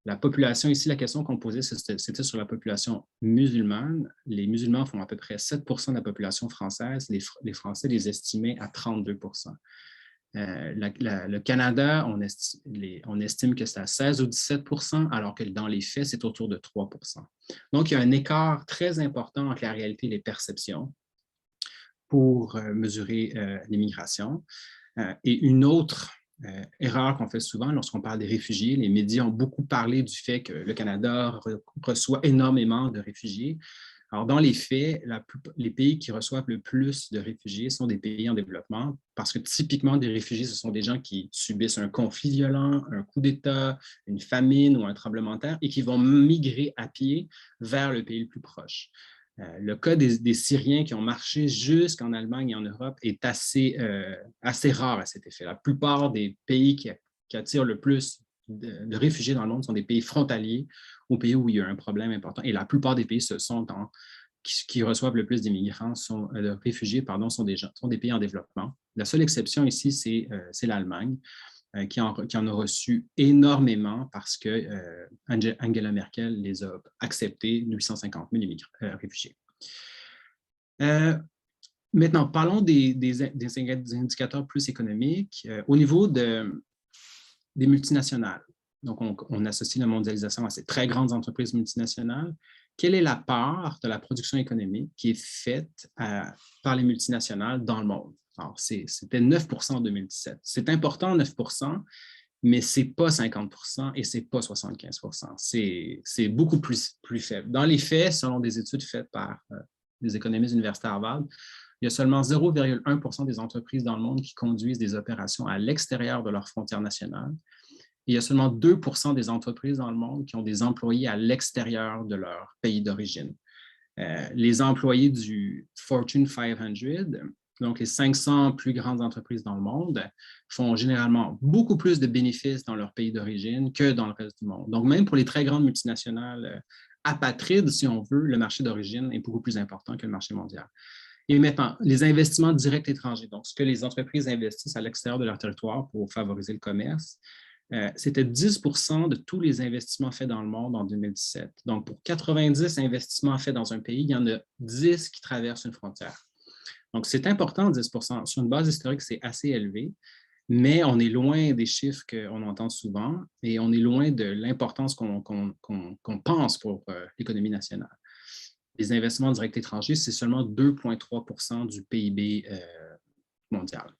la population, ici, la question qu'on posait, c'était sur la population musulmane. Les musulmans font à peu près 7 % de la population française. Les Français les estimaient à 32 %. Le Canada, on estime que c'est à 16 ou 17 %, alors que dans les faits, c'est autour de 3 %. Donc, il y a un écart très important entre la réalité et les perceptions pour mesurer l'immigration. Et une autre erreur qu'on fait souvent lorsqu'on parle des réfugiés, les médias ont beaucoup parlé du fait que le Canada reçoit énormément de réfugiés. Alors, dans les faits, les pays qui reçoivent le plus de réfugiés sont des pays en développement parce que typiquement, des réfugiés, ce sont des gens qui subissent un conflit violent, un coup d'État, une famine ou un tremblement de terre et qui vont migrer à pied vers le pays le plus proche. Le cas des Syriens qui ont marché jusqu'en Allemagne et en Europe est assez rare à cet effet. La plupart des pays qui attirent le plus de réfugiés dans le monde sont des pays frontaliers aux pays où il y a un problème important. Et la plupart des pays qui reçoivent le plus d'immigrants, de réfugiés, sont des pays en développement. La seule exception ici, c'est l'Allemagne, qui en a reçu énormément parce que Angela Merkel les a acceptés, 850 000 réfugiés. Maintenant, parlons des indicateurs plus économiques. Au niveau des multinationales, donc on associe la mondialisation à ces très grandes entreprises multinationales. Quelle est la part de la production économique qui est faite par les multinationales dans le monde? Alors, c'était 9 % en 2017. C'est important, 9 %, mais ce n'est pas 50 % et ce n'est pas 75 %. C'est beaucoup plus faible. Dans les faits, selon des études faites par les économistes universitaires Harvard, il y a seulement 0,1 % des entreprises dans le monde qui conduisent des opérations à l'extérieur de leurs frontières nationales. Il y a seulement 2 % des entreprises dans le monde qui ont des employés à l'extérieur de leur pays d'origine. Les employés du Fortune 500, donc les 500 plus grandes entreprises dans le monde, font généralement beaucoup plus de bénéfices dans leur pays d'origine que dans le reste du monde. Donc, même pour les très grandes multinationales apatrides, si on veut, le marché d'origine est beaucoup plus important que le marché mondial. Et maintenant, les investissements directs étrangers, donc ce que les entreprises investissent à l'extérieur de leur territoire pour favoriser le commerce, c'était 10 % de tous les investissements faits dans le monde en 2017. Donc, pour 90 investissements faits dans un pays, il y en a 10 qui traversent une frontière. Donc, c'est important, 10 %. Sur une base historique, c'est assez élevé, mais on est loin des chiffres qu'on entend souvent et on est loin de l'importance qu'on pense pour l'économie nationale. Les investissements directs étrangers, c'est seulement 2,3 % du PIB mondial.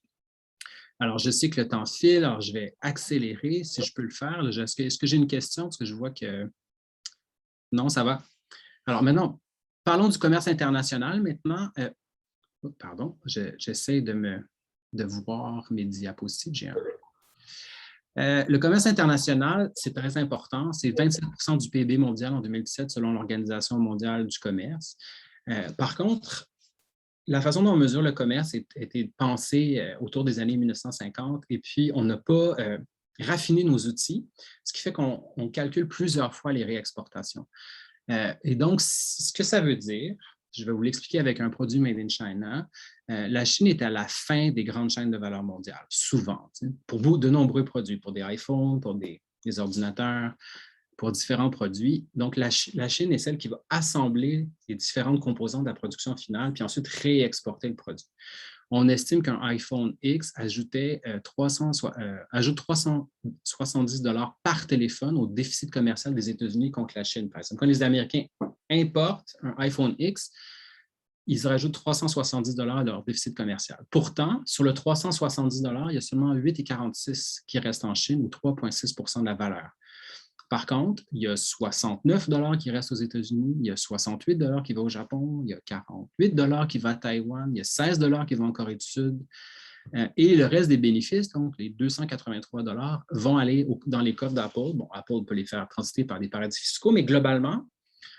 Alors, je sais que le temps file, alors je vais accélérer si je peux le faire. Est-ce que j'ai une question? Parce que je vois que non, ça va. Alors maintenant, parlons du commerce international maintenant. Pardon, j'essaie de voir mes diapositives. Le commerce international, c'est très important. C'est 27 % du PIB mondial en 2017 selon l'Organisation mondiale du commerce. Par contre, la façon dont on mesure le commerce a été pensée autour des années 1950 et puis on n'a pas raffiné nos outils, ce qui fait qu'on calcule plusieurs fois les réexportations. Et donc, ce que ça veut dire, je vais vous l'expliquer avec un produit made in China, la Chine est à la fin des grandes chaînes de valeur mondiale, souvent, pour de nombreux produits, pour des iPhones, pour des ordinateurs. pour différents produits. Donc, la Chine est celle qui va assembler les différentes composantes de la production finale, puis ensuite réexporter le produit. On estime qu'un iPhone X ajoute 370 $ par téléphone au déficit commercial des États-Unis contre la Chine, par exemple. Quand les Américains importent un iPhone X, ils rajoutent 370 $ à leur déficit commercial. Pourtant, sur le 370 $, il y a seulement 8,46 qui restent en Chine, ou 3,6 % de la valeur. Par contre, il y a 69 $ qui restent aux États-Unis, il y a 68 $ qui vont au Japon, il y a 48 $ qui vont à Taïwan, il y a 16 $ qui vont en Corée du Sud. Et le reste des bénéfices, donc les 283 $, vont aller dans les coffres d'Apple. Bon, Apple peut les faire transiter par des paradis fiscaux, mais globalement,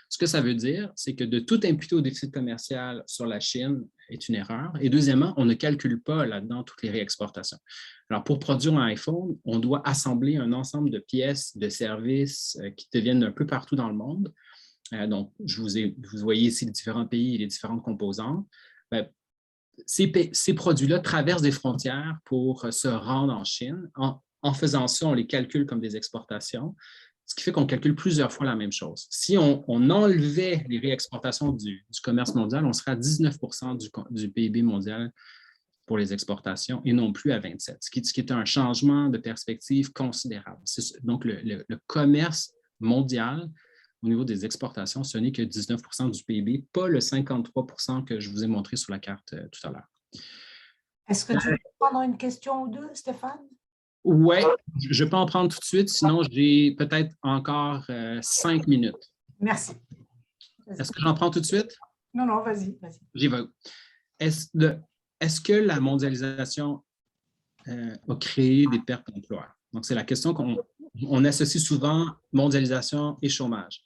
ce que ça veut dire, c'est que de tout imputer au déficit commercial sur la Chine est une erreur. Et deuxièmement, on ne calcule pas là-dedans toutes les réexportations. Alors, pour produire un iPhone, on doit assembler un ensemble de pièces, de services qui deviennent un peu partout dans le monde. Donc, vous voyez ici les différents pays et les différentes composantes. Ces produits-là traversent des frontières pour se rendre en Chine. En faisant ça, on les calcule comme des exportations, ce qui fait qu'on calcule plusieurs fois la même chose. Si on enlevait les réexportations du commerce mondial, on serait à 19 % du PIB mondial pour les exportations et non plus à 27 %, ce qui est un changement de perspective considérable. Donc, le commerce mondial, au niveau des exportations, ce n'est que 19 % du PIB, pas le 53 % que je vous ai montré sur la carte tout à l'heure. Est-ce que tu veux prendre une question ou deux, Stéphane? Oui, je peux en prendre tout de suite, sinon j'ai peut-être encore 5 minutes. Merci. Est-ce que j'en prends tout de suite? Non, non, vas-y. J'y vais. Est-ce que la mondialisation a créé des pertes d'emploi? Donc, c'est la question qu'on associe souvent, mondialisation et chômage.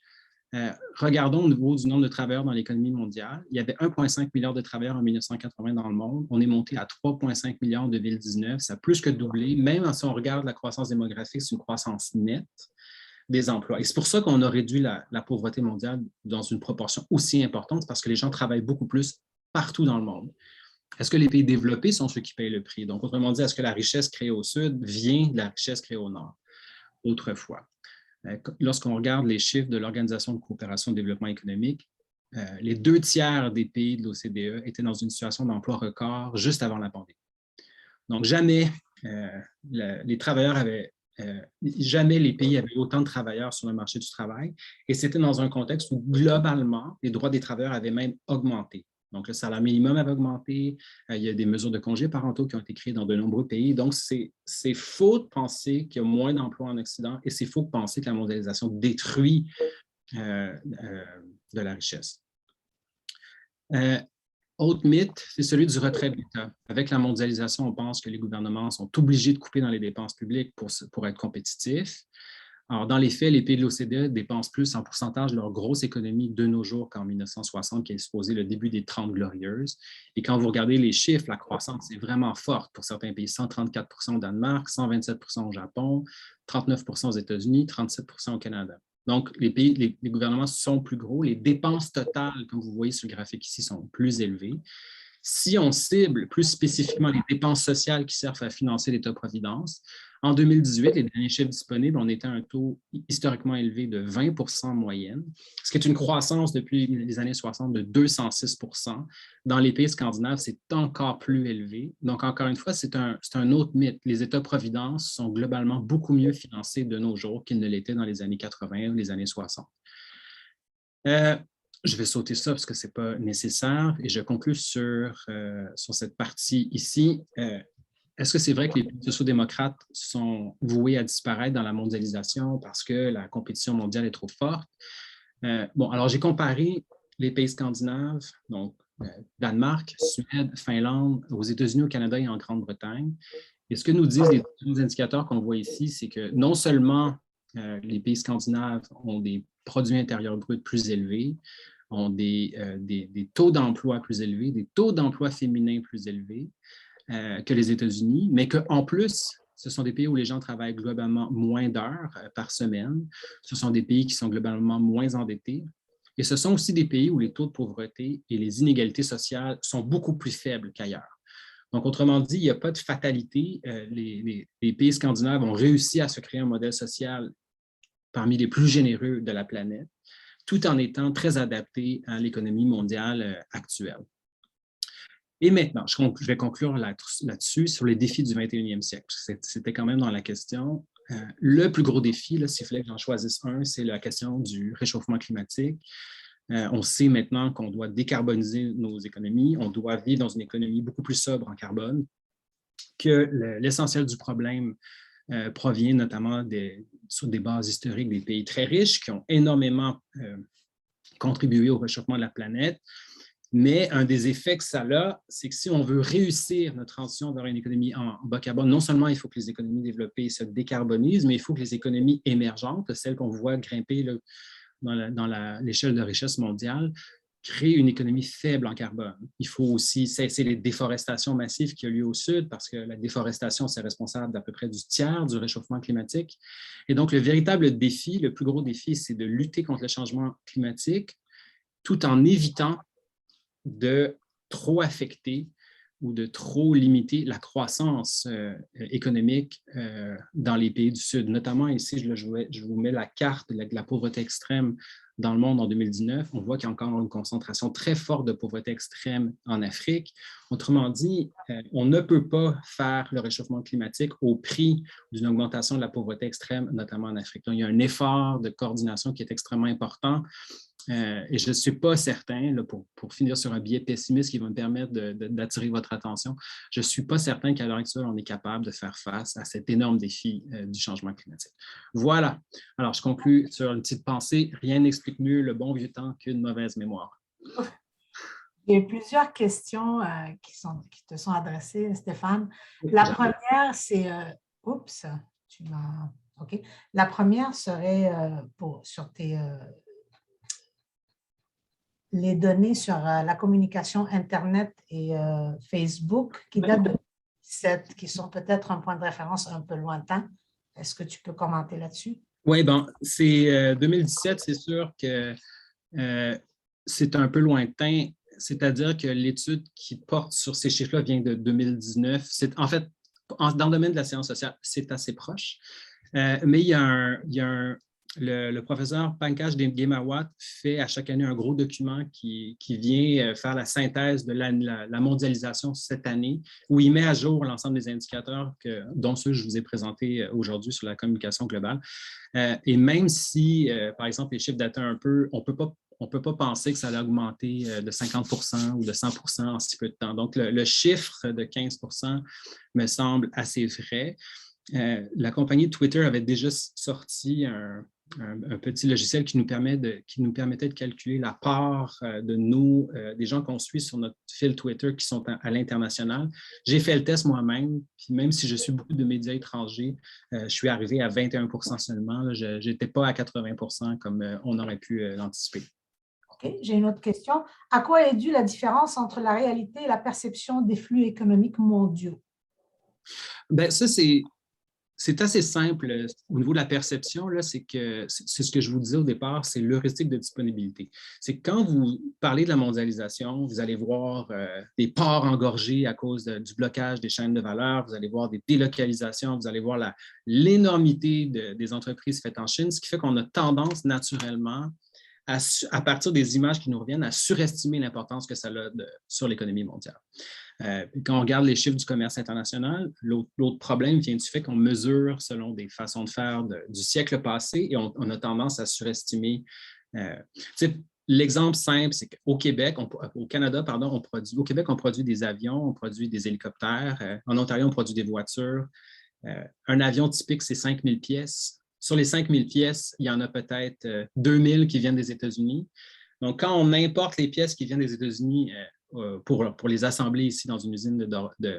Regardons au niveau du nombre de travailleurs dans l'économie mondiale. Il y avait 1,5 milliard de travailleurs en 1980 dans le monde. On est monté à 3,5 milliards en 2019. Ça a plus que doublé. Même si on regarde la croissance démographique, c'est une croissance nette des emplois. Et c'est pour ça qu'on a réduit la pauvreté mondiale dans une proportion aussi importante, parce que les gens travaillent beaucoup plus partout dans le monde. Est-ce que les pays développés sont ceux qui payent le prix? Donc, autrement dit, est-ce que la richesse créée au sud vient de la richesse créée au nord autrefois? Lorsqu'on regarde les chiffres de l'Organisation de coopération et de développement économique, les 2/3 des pays de l'OCDE étaient dans une situation d'emploi record juste avant la pandémie. Donc, jamais les pays avaient autant de travailleurs sur le marché du travail, et c'était dans un contexte où, globalement, les droits des travailleurs avaient même augmenté. Donc, le salaire minimum avait augmenté, il y a des mesures de congés parentaux qui ont été créées dans de nombreux pays. Donc, c'est faux de penser qu'il y a moins d'emplois en Occident, et c'est faux de penser que la mondialisation détruit de la richesse. Autre mythe, c'est celui du retrait de l'État. Avec la mondialisation, on pense que les gouvernements sont obligés de couper dans les dépenses publiques pour être compétitifs. Alors, dans les faits, les pays de l'OCDE dépensent plus en pourcentage de leur grosse économie de nos jours qu'en 1960, qui est supposé le début des 30 Glorieuses. Et quand vous regardez les chiffres, la croissance est vraiment forte pour certains pays. 134 % au Danemark, 127 % au Japon, 39 % aux États-Unis, 37 % au Canada. Donc, les gouvernements sont plus gros. Les dépenses totales, comme vous voyez sur le graphique ici, sont plus élevées. Si on cible plus spécifiquement les dépenses sociales qui servent à financer l'État-providence, en 2018, les derniers chiffres disponibles, on était à un taux historiquement élevé de 20 % en moyenne, ce qui est une croissance depuis les années 60 de 206 %. Dans les pays scandinaves, c'est encore plus élevé. Donc, encore une fois, c'est un autre mythe. Les États-providence sont globalement beaucoup mieux financés de nos jours qu'ils ne l'étaient dans les années 80 ou les années 60. Je vais sauter ça parce que ce n'est pas nécessaire et je conclue sur cette partie ici. Est-ce que c'est vrai que les pays sociaux-démocrates sont voués à disparaître dans la mondialisation parce que la compétition mondiale est trop forte? Bon, alors j'ai comparé les pays scandinaves, donc Danemark, Suède, Finlande, aux États-Unis, au Canada et en Grande-Bretagne. Et ce que nous disent les indicateurs qu'on voit ici, c'est que non seulement les pays scandinaves ont des produits intérieurs bruts plus élevés, ont des taux d'emploi plus élevés, des taux d'emploi féminins plus élevés que les États-Unis, mais qu'en plus, ce sont des pays où les gens travaillent globalement moins d'heures par semaine. Ce sont des pays qui sont globalement moins endettés. Et ce sont aussi des pays où les taux de pauvreté et les inégalités sociales sont beaucoup plus faibles qu'ailleurs. Donc, autrement dit, il n'y a pas de fatalité. Les pays scandinaves ont réussi à se créer un modèle social parmi les plus généreux de la planète, tout en étant très adapté à l'économie mondiale actuelle. Et maintenant, je vais conclure là-dessus sur les défis du 21e siècle. C'était quand même dans la question. Le plus gros défi, là, s'il fallait que j'en choisisse un, c'est la question du réchauffement climatique. On sait maintenant qu'on doit décarboniser nos économies, on doit vivre dans une économie beaucoup plus sobre en carbone, que l'essentiel du problème provient notamment sur des bases historiques des pays très riches qui ont énormément contribué au réchauffement de la planète. Mais un des effets que ça a, c'est que si on veut réussir notre transition vers une économie en bas carbone, non seulement il faut que les économies développées se décarbonisent, mais il faut que les économies émergentes, celles qu'on voit grimper là, dans l'échelle de richesse mondiale, créent une économie faible en carbone. Il faut aussi cesser les déforestations massives qui ont lieu au sud, parce que la déforestation, c'est responsable d'à peu près du tiers du réchauffement climatique. Et donc, le véritable défi, le plus gros défi, c'est de lutter contre le changement climatique tout en évitant de trop affecter ou de trop limiter la croissance économique dans les pays du Sud. Notamment ici, je vous mets la carte de la pauvreté extrême dans le monde en 2019. On voit qu'il y a encore une concentration très forte de pauvreté extrême en Afrique. Autrement dit, on ne peut pas faire le réchauffement climatique au prix d'une augmentation de la pauvreté extrême, notamment en Afrique. Donc, il y a un effort de coordination qui est extrêmement important. Et je ne suis pas certain, là, pour finir sur un biais pessimiste qui va me permettre d'attirer votre attention, je ne suis pas certain qu'à l'heure actuelle, on est capable de faire face à cet énorme défi du changement climatique. Voilà. Alors, je conclue sur une petite pensée. Rien n'explique mieux le bon vieux temps qu'une mauvaise mémoire. Il y a plusieurs questions qui te sont adressées, Stéphane. La première, c'est... oups, tu m'as... OK. La première serait sur les données sur la communication Internet et Facebook qui datent de 2017, qui sont peut-être un point de référence un peu lointain. Est-ce que tu peux commenter là-dessus? Oui, bon, c'est 2017, c'est sûr que c'est un peu lointain, c'est-à-dire que l'étude qui porte sur ces chiffres-là vient de 2019. En fait, dans le domaine de la science sociale, c'est assez proche, mais il y a le professeur Pankaj Ghemawat fait à chaque année un gros document qui vient faire la synthèse de la mondialisation cette année, où il met à jour l'ensemble des indicateurs dont ceux que je vous ai présentés aujourd'hui sur la communication globale. Et même si, par exemple, les chiffres datent un peu, on ne peut pas penser que ça allait augmenter de 50 % ou de 100 % en si peu de temps. Donc, le chiffre de 15 % me semble assez vrai. La compagnie Twitter avait déjà sorti un petit logiciel qui nous permettait de calculer la part des gens qu'on suit sur notre fil Twitter qui sont à l'international. J'ai fait le test moi-même, puis même si je suis beaucoup de médias étrangers, je suis arrivé à 21 % seulement. Je n'étais pas à 80 % comme on aurait pu l'anticiper. OK. J'ai une autre question. À quoi est due la différence entre la réalité et la perception des flux économiques mondiaux? Bien, ça, c'est assez simple au niveau de la perception, c'est ce que je vous disais au départ, c'est l'heuristique de disponibilité. C'est que quand vous parlez de la mondialisation, vous allez voir des ports engorgés à cause du blocage des chaînes de valeur, vous allez voir des délocalisations, vous allez voir l'énormité des entreprises faites en Chine, ce qui fait qu'on a tendance naturellement, à partir des images qui nous reviennent, à surestimer l'importance que ça a sur l'économie mondiale. Quand on regarde les chiffres du commerce international, l'autre problème vient du fait qu'on mesure selon des façons de faire du siècle passé et on a tendance à surestimer. L'exemple simple, c'est qu'au Québec, au Canada, au Québec, on produit des avions, on produit des hélicoptères. En Ontario, on produit des voitures. Un avion typique, c'est 5000 pièces. Sur les 5000 pièces, il y en a peut-être 2000 qui viennent des États-Unis. Donc, quand on importe les pièces qui viennent des États-Unis pour les assembler ici dans une usine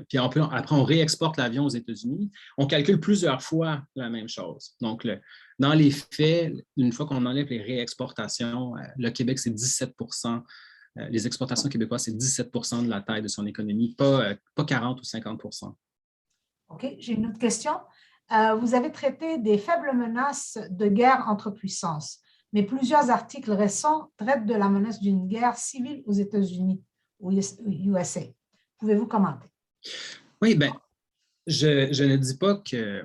puis après, on réexporte l'avion aux États-Unis, on calcule plusieurs fois la même chose. Donc, dans les faits, une fois qu'on enlève les réexportations, le Québec, c'est 17 %. Les exportations québécoises, c'est 17 % de la taille de son économie, pas 40 ou 50 %. OK. J'ai une autre question. Vous avez traité des faibles menaces de guerre entre puissances, mais plusieurs articles récents traitent de la menace d'une guerre civile aux États-Unis, aux USA. Pouvez-vous commenter? Oui, bien, je ne dis pas que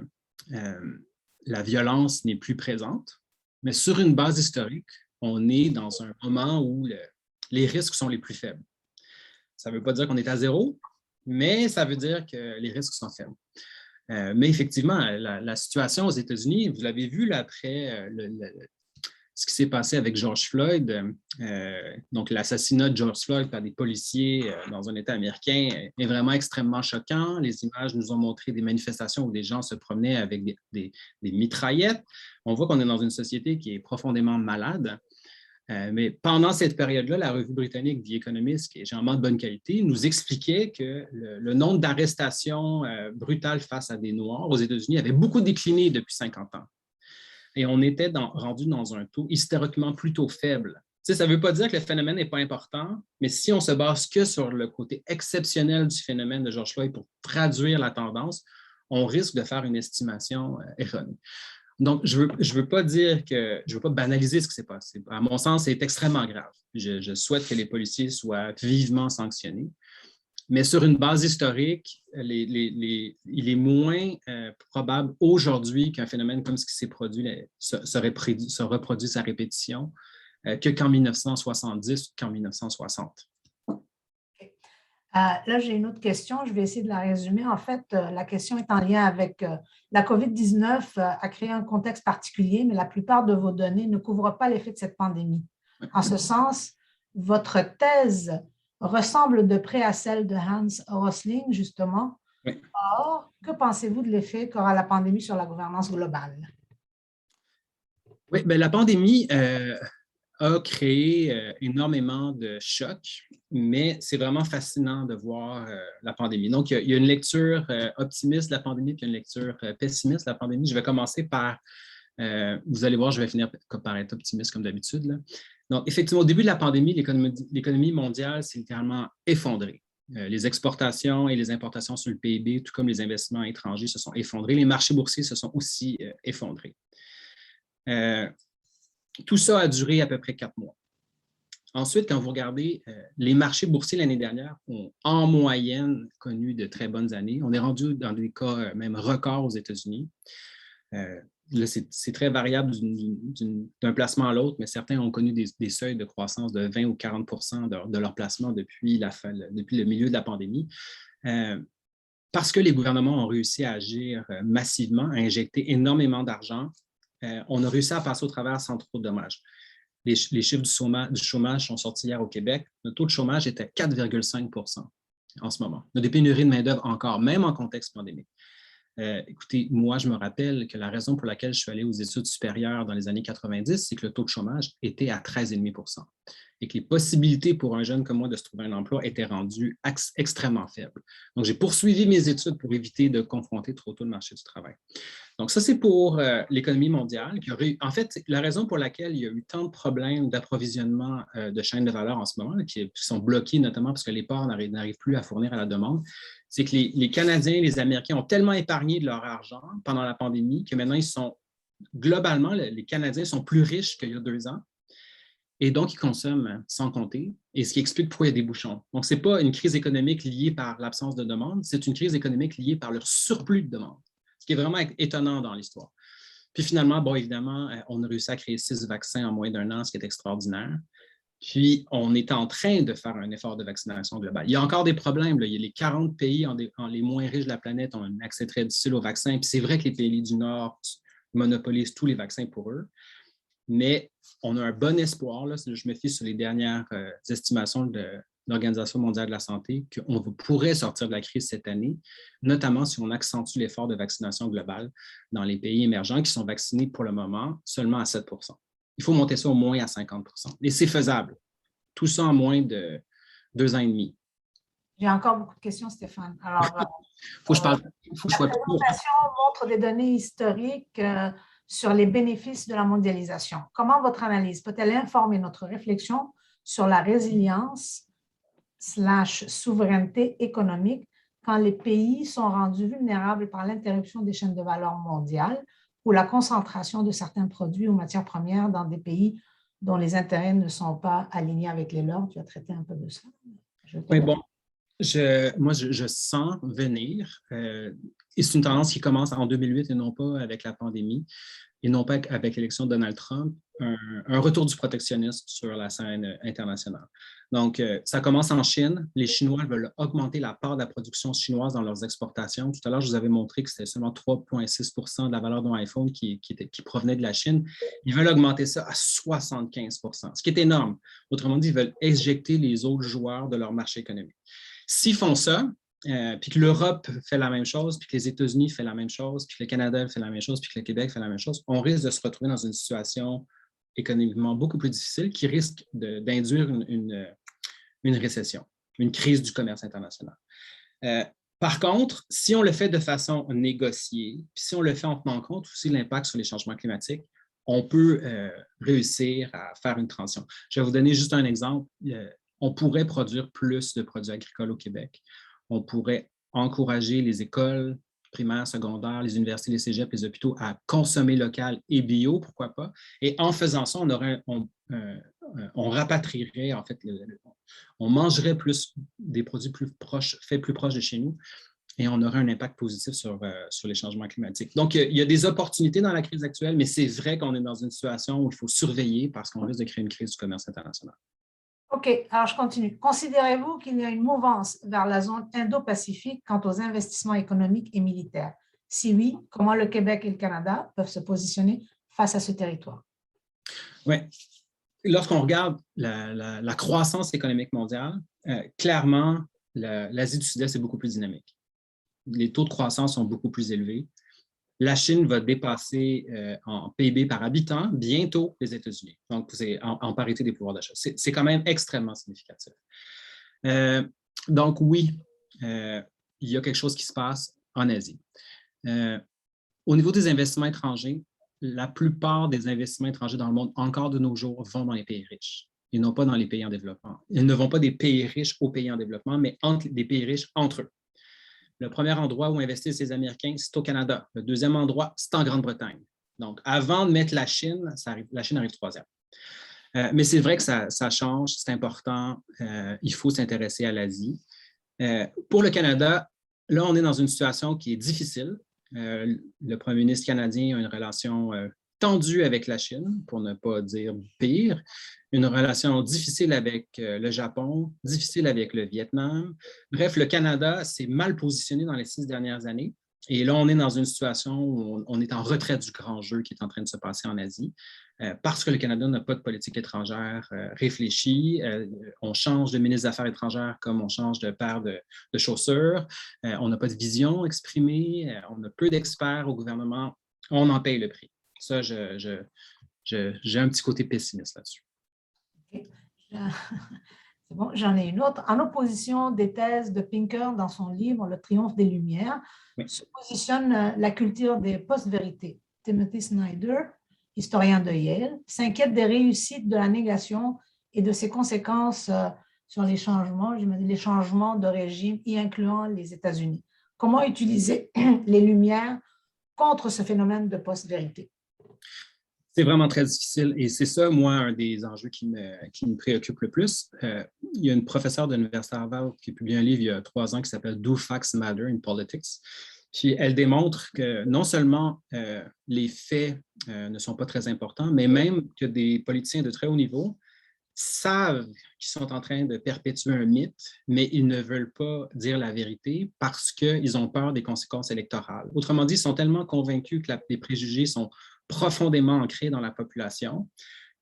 la violence n'est plus présente. Mais sur une base historique, on est dans un moment où les risques sont les plus faibles. Ça ne veut pas dire qu'on est à zéro, mais ça veut dire que les risques sont faibles. Mais effectivement, la situation aux États-Unis, vous l'avez vu là, après ce qui s'est passé avec George Floyd, donc l'assassinat de George Floyd par des policiers dans un État américain est vraiment extrêmement choquant. Les images nous ont montré des manifestations où des gens se promenaient avec des mitraillettes. On voit qu'on est dans une société qui est profondément malade. Mais pendant cette période-là, la revue britannique The Economist, qui est généralement de bonne qualité, nous expliquait que le nombre d'arrestations brutales face à des Noirs aux États-Unis avait beaucoup décliné depuis 50 ans. Et on était rendu dans un taux historiquement plutôt faible. Tu sais, ça ne veut pas dire que le phénomène n'est pas important, mais si on se base que sur le côté exceptionnel du phénomène de George Floyd pour traduire la tendance, on risque de faire une estimation erronée. Donc, je veux pas dire que je ne veux pas banaliser ce qui s'est passé. À mon sens, c'est extrêmement grave. Je souhaite que les policiers soient vivement sanctionnés. Mais sur une base historique, il est moins probable aujourd'hui qu'un phénomène comme ce qui s'est produit se reproduise à répétition que qu'en 1970 ou qu'en 1960. Là, j'ai une autre question. Je vais essayer de la résumer. En fait, la question est en lien avec la COVID-19 a créé un contexte particulier, mais la plupart de vos données ne couvrent pas l'effet de cette pandémie. En ce sens, votre thèse ressemble de près à celle de Hans Rosling, justement. Oui. Or, que pensez-vous de l'effet qu'aura la pandémie sur la gouvernance globale? Oui, bien, la pandémie a créé énormément de chocs, mais c'est vraiment fascinant de voir la pandémie. Donc, il y a une lecture optimiste de la pandémie puis une lecture pessimiste de la pandémie. Je vais commencer par, vous allez voir, je vais finir par être optimiste comme d'habitude. Donc, effectivement, au début de la pandémie, l'économie mondiale s'est littéralement effondrée. Les exportations et les importations sur le PIB, tout comme les investissements étrangers, se sont effondrés. Les marchés boursiers se sont aussi effondrés. Tout ça a duré à peu près 4 mois. Ensuite, quand vous regardez, les marchés boursiers l'année dernière ont en moyenne connu de très bonnes années. On est rendu dans des cas même records aux États-Unis. Là, c'est très variable d'un placement à l'autre, mais certains ont connu des seuils de croissance de 20 ou 40 de leur placement depuis le milieu de la pandémie. Parce que les gouvernements ont réussi à agir massivement, à injecter énormément d'argent, on a réussi à passer au travers sans trop de dommages. Les chiffres du chômage sont sortis hier au Québec. Le taux de chômage était 4,5 % en ce moment. On a des pénuries de main-d'œuvre encore, même en contexte pandémique. Écoutez, moi, je me rappelle que la raison pour laquelle je suis allé aux études supérieures dans les années 90, c'est que le taux de chômage était à 13,5 % et que les possibilités pour un jeune comme moi de se trouver un emploi étaient rendues extrêmement faibles. Donc, j'ai poursuivi mes études pour éviter de confronter trop tôt le marché du travail. Donc, ça, c'est pour l'économie mondiale. En fait, la raison pour laquelle il y a eu tant de problèmes d'approvisionnement de chaînes de valeur en ce moment, qui sont bloqués notamment parce que les ports n'arrivent plus à fournir à la demande, c'est que les Canadiens et les Américains ont tellement épargné de leur argent pendant la pandémie que maintenant, globalement, les Canadiens sont plus riches qu'il y a 2 ans. Et donc, ils consomment sans compter, et ce qui explique pourquoi il y a des bouchons. Donc, ce n'est pas une crise économique liée par l'absence de demande, c'est une crise économique liée par le surplus de demande, ce qui est vraiment étonnant dans l'histoire. Puis finalement, bon, évidemment, on a réussi à créer 6 vaccins en moins d'1 an, ce qui est extraordinaire. Puis, on est en train de faire un effort de vaccination globale. Il y a encore des problèmes. Là. Il y a les 40 pays les moins riches de la planète ont un accès très difficile aux vaccins. Puis c'est vrai que les pays du Nord monopolisent tous les vaccins pour eux. Mais on a un bon espoir, là, si je me fie sur les dernières estimations de l'Organisation mondiale de la santé, qu'on pourrait sortir de la crise cette année, notamment si on accentue l'effort de vaccination globale dans les pays émergents qui sont vaccinés pour le moment seulement à 7 %. Il faut monter ça au moins à 50 %. Et c'est faisable. Tout ça en moins de 2 ans et demi. J'ai encore beaucoup de questions, Stéphane. Alors, faut que je sois la présentation montre des données historiques sur les bénéfices de la mondialisation. Comment votre analyse peut-elle informer notre réflexion sur la résilience / souveraineté économique quand les pays sont rendus vulnérables par l'interruption des chaînes de valeur mondiales ou la concentration de certains produits ou matières premières dans des pays dont les intérêts ne sont pas alignés avec les leurs? Tu as traité un peu de ça. Oui, bon. Je sens venir, et c'est une tendance qui commence en 2008 et non pas avec la pandémie, et non pas avec l'élection de Donald Trump, un retour du protectionnisme sur la scène internationale. Donc, ça commence en Chine. Les Chinois veulent augmenter la part de la production chinoise dans leurs exportations. Tout à l'heure, je vous avais montré que c'était seulement 3,6 % de la valeur d'un iPhone qui provenait de la Chine. Ils veulent augmenter ça à 75 %, ce qui est énorme. Autrement dit, ils veulent éjecter les autres joueurs de leur marché économique. S'ils font ça, puis que l'Europe fait la même chose, puis que les États-Unis font la même chose, puis que le Canada fait la même chose, puis que le Québec fait la même chose, on risque de se retrouver dans une situation économiquement beaucoup plus difficile qui risque d'induire une récession, une crise du commerce international. Par contre, si on le fait de façon négociée, puis si on le fait en tenant compte aussi de l'impact sur les changements climatiques, on peut réussir à faire une transition. Je vais vous donner juste un exemple. On pourrait produire plus de produits agricoles au Québec. On pourrait encourager les écoles primaires, secondaires, les universités, les cégeps, les hôpitaux à consommer local et bio, pourquoi pas. Et en faisant ça, on rapatrierait, en fait, on mangerait plus des produits faits plus proches de chez nous et on aurait un impact positif sur les changements climatiques. Donc, il y a des opportunités dans la crise actuelle, mais c'est vrai qu'on est dans une situation où il faut surveiller parce qu'on risque de créer une crise du commerce international. OK, alors je continue. Considérez-vous qu'il y a une mouvance vers la zone Indo-Pacifique quant aux investissements économiques et militaires? Si oui, comment le Québec et le Canada peuvent se positionner face à ce territoire? Oui. Lorsqu'on regarde la croissance économique mondiale, clairement, l'Asie du Sud-Est est beaucoup plus dynamique. Les taux de croissance sont beaucoup plus élevés. La Chine va dépasser en PIB par habitant bientôt les États-Unis. Donc, c'est en parité des pouvoirs d'achat. C'est quand même extrêmement significatif. Donc, oui, il y a quelque chose qui se passe en Asie. Au niveau des investissements étrangers, la plupart des investissements étrangers dans le monde, encore de nos jours, vont dans les pays riches et non pas dans les pays en développement. Ils ne vont pas des pays riches aux pays en développement, mais des pays riches entre eux. Le premier endroit où investissent les Américains, c'est au Canada. Le deuxième endroit, c'est en Grande-Bretagne. Donc, avant de mettre la Chine, la Chine arrive troisième. Mais c'est vrai que ça change, c'est important. Il faut s'intéresser à l'Asie. Pour le Canada, là, on est dans une situation qui est difficile. Le premier ministre canadien a une relation tendue avec la Chine, pour ne pas dire pire, une relation difficile avec le Japon, difficile avec le Vietnam. Bref, le Canada s'est mal positionné dans les 6 dernières années. Et là, on est dans une situation où on est en retrait du grand jeu qui est en train de se passer en Asie, parce que le Canada n'a pas de politique étrangère réfléchie. On change de ministre des Affaires étrangères comme on change de paire de chaussures. On n'a pas de vision exprimée. On a peu d'experts au gouvernement. On en paye le prix. Ça, j'ai un petit côté pessimiste là-dessus. Okay. C'est bon, j'en ai une autre. En opposition des thèses de Pinker dans son livre Le triomphe des Lumières, oui, se positionne la culture des post-vérités. Timothy Snyder, historien de Yale, s'inquiète des réussites de la négation et de ses conséquences sur les changements de régime, y incluant les États-Unis. Comment utiliser les Lumières contre ce phénomène de post-vérité? C'est vraiment très difficile et c'est ça, moi, un des enjeux qui me préoccupe le plus. Il y a une professeure de l'Université Harvard qui a publié un livre il y a 3 ans qui s'appelle « Do Facts Matter in Politics ». Puis elle démontre que non seulement les faits ne sont pas très importants, mais même que des politiciens de très haut niveau savent qu'ils sont en train de perpétuer un mythe, mais ils ne veulent pas dire la vérité parce qu'ils ont peur des conséquences électorales. Autrement dit, ils sont tellement convaincus que les préjugés sont profondément ancrés dans la population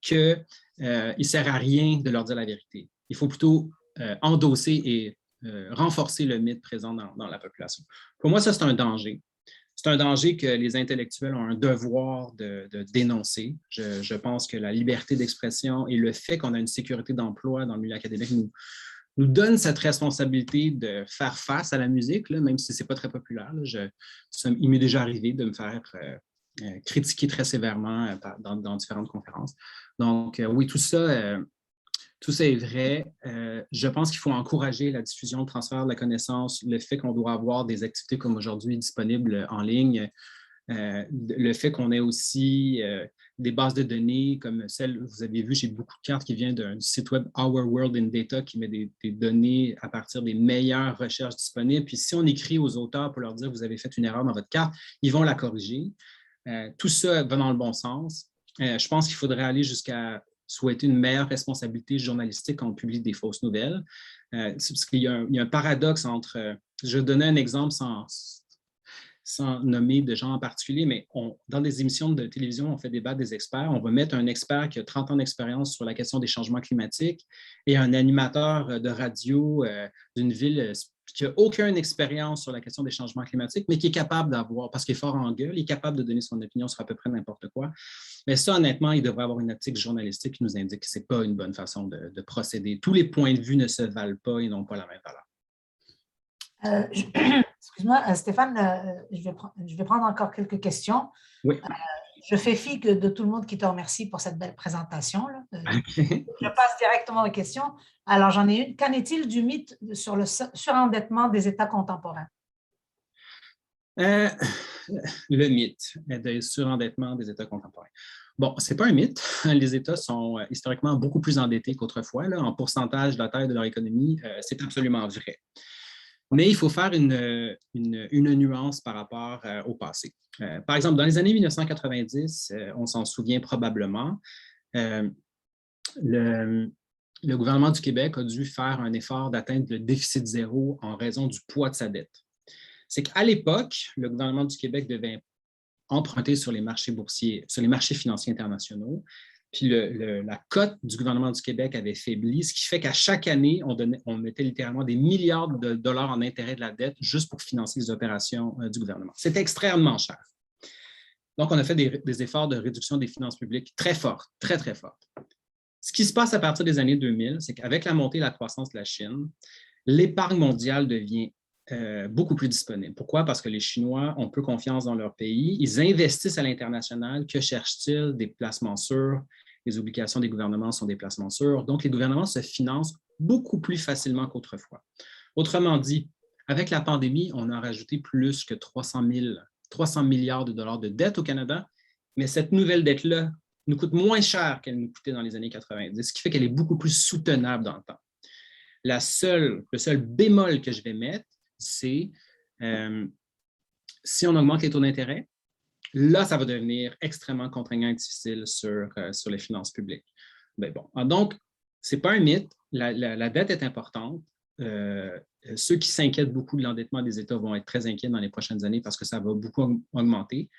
qu'il ne sert à rien de leur dire la vérité. Il faut plutôt endosser et renforcer le mythe présent dans la population. Pour moi, ça, c'est un danger. C'est un danger que les intellectuels ont un devoir de dénoncer. Je pense que la liberté d'expression et le fait qu'on a une sécurité d'emploi dans le milieu académique nous donne cette responsabilité de faire face à la musique, là, même si ce n'est pas très populaire. Il m'est déjà arrivé de me faire critiquer très sévèrement dans différentes conférences. Donc, oui, tout ça est vrai. Je pense qu'il faut encourager la diffusion, le transfert de la connaissance, le fait qu'on doit avoir des activités comme aujourd'hui disponibles en ligne. Le fait qu'on ait aussi des bases de données comme celle, vous avez vu, j'ai beaucoup de cartes qui viennent du site web Our World in Data qui met des données à partir des meilleures recherches disponibles. Puis si on écrit aux auteurs pour leur dire vous avez fait une erreur dans votre carte, ils vont la corriger. Tout ça va dans le bon sens. Je pense qu'il faudrait aller jusqu'à souhaiter une meilleure responsabilité journalistique quand on publie des fausses nouvelles. Parce qu'il y a un paradoxe entre, je vais donner un exemple sans nommer de gens en particulier, mais dans des émissions de télévision, on fait débattre des experts. On va mettre un expert qui a 30 ans d'expérience sur la question des changements climatiques et un animateur de radio d'une ville qui n'a aucune expérience sur la question des changements climatiques, mais qui est capable d'avoir, parce qu'il est fort en gueule, il est capable de donner son opinion sur à peu près n'importe quoi. Mais ça, honnêtement, il devrait avoir une optique journalistique qui nous indique que ce n'est pas une bonne façon de procéder. Tous les points de vue ne se valent pas et n'ont pas la même valeur. Excuse-moi, Stéphane, je vais prendre encore quelques questions. Oui. Je fais fi de tout le monde qui te remercie pour cette belle présentation. Okay. Je passe directement aux questions. Alors, j'en ai une. Qu'en est-il du mythe sur le surendettement des États contemporains? Le mythe du surendettement des États contemporains. Bon, ce n'est pas un mythe. Les États sont historiquement beaucoup plus endettés qu'autrefois. En pourcentage de la taille de leur économie, c'est absolument vrai. Mais il faut faire une nuance par rapport au passé. Par exemple, dans les années 1990, on s'en souvient probablement, le gouvernement du Québec a dû faire un effort d'atteindre le déficit zéro en raison du poids de sa dette. C'est qu'à l'époque, le gouvernement du Québec devait emprunter sur les marchés boursiers, sur les marchés financiers internationaux. Puis la cote du gouvernement du Québec avait faibli, ce qui fait qu'à chaque année, on mettait littéralement des milliards de dollars en intérêt de la dette juste pour financer les opérations du gouvernement. C'était extrêmement cher. Donc, on a fait des efforts de réduction des finances publiques très forts, très, très forts. Ce qui se passe à partir des années 2000, c'est qu'avec la montée et la croissance de la Chine, l'épargne mondiale devient beaucoup plus disponible. Pourquoi? Parce que les Chinois ont peu confiance dans leur pays. Ils investissent à l'international. Que cherchent-ils? Des placements sûrs. Les obligations des gouvernements sont des placements sûrs. Donc, les gouvernements se financent beaucoup plus facilement qu'autrefois. Autrement dit, avec la pandémie, on a rajouté plus que 300 milliards de dollars de dette au Canada, mais cette nouvelle dette-là nous coûte moins cher qu'elle nous coûtait dans les années 90, ce qui fait qu'elle est beaucoup plus soutenable dans le temps. Le seul bémol que je vais mettre, c'est si on augmente les taux d'intérêt, là, ça va devenir extrêmement contraignant et difficile sur les finances publiques. Mais bon, donc, ce n'est pas un mythe. La dette est importante. Ceux qui s'inquiètent beaucoup de l'endettement des États vont être très inquiets dans les prochaines années parce que ça va beaucoup augmenter.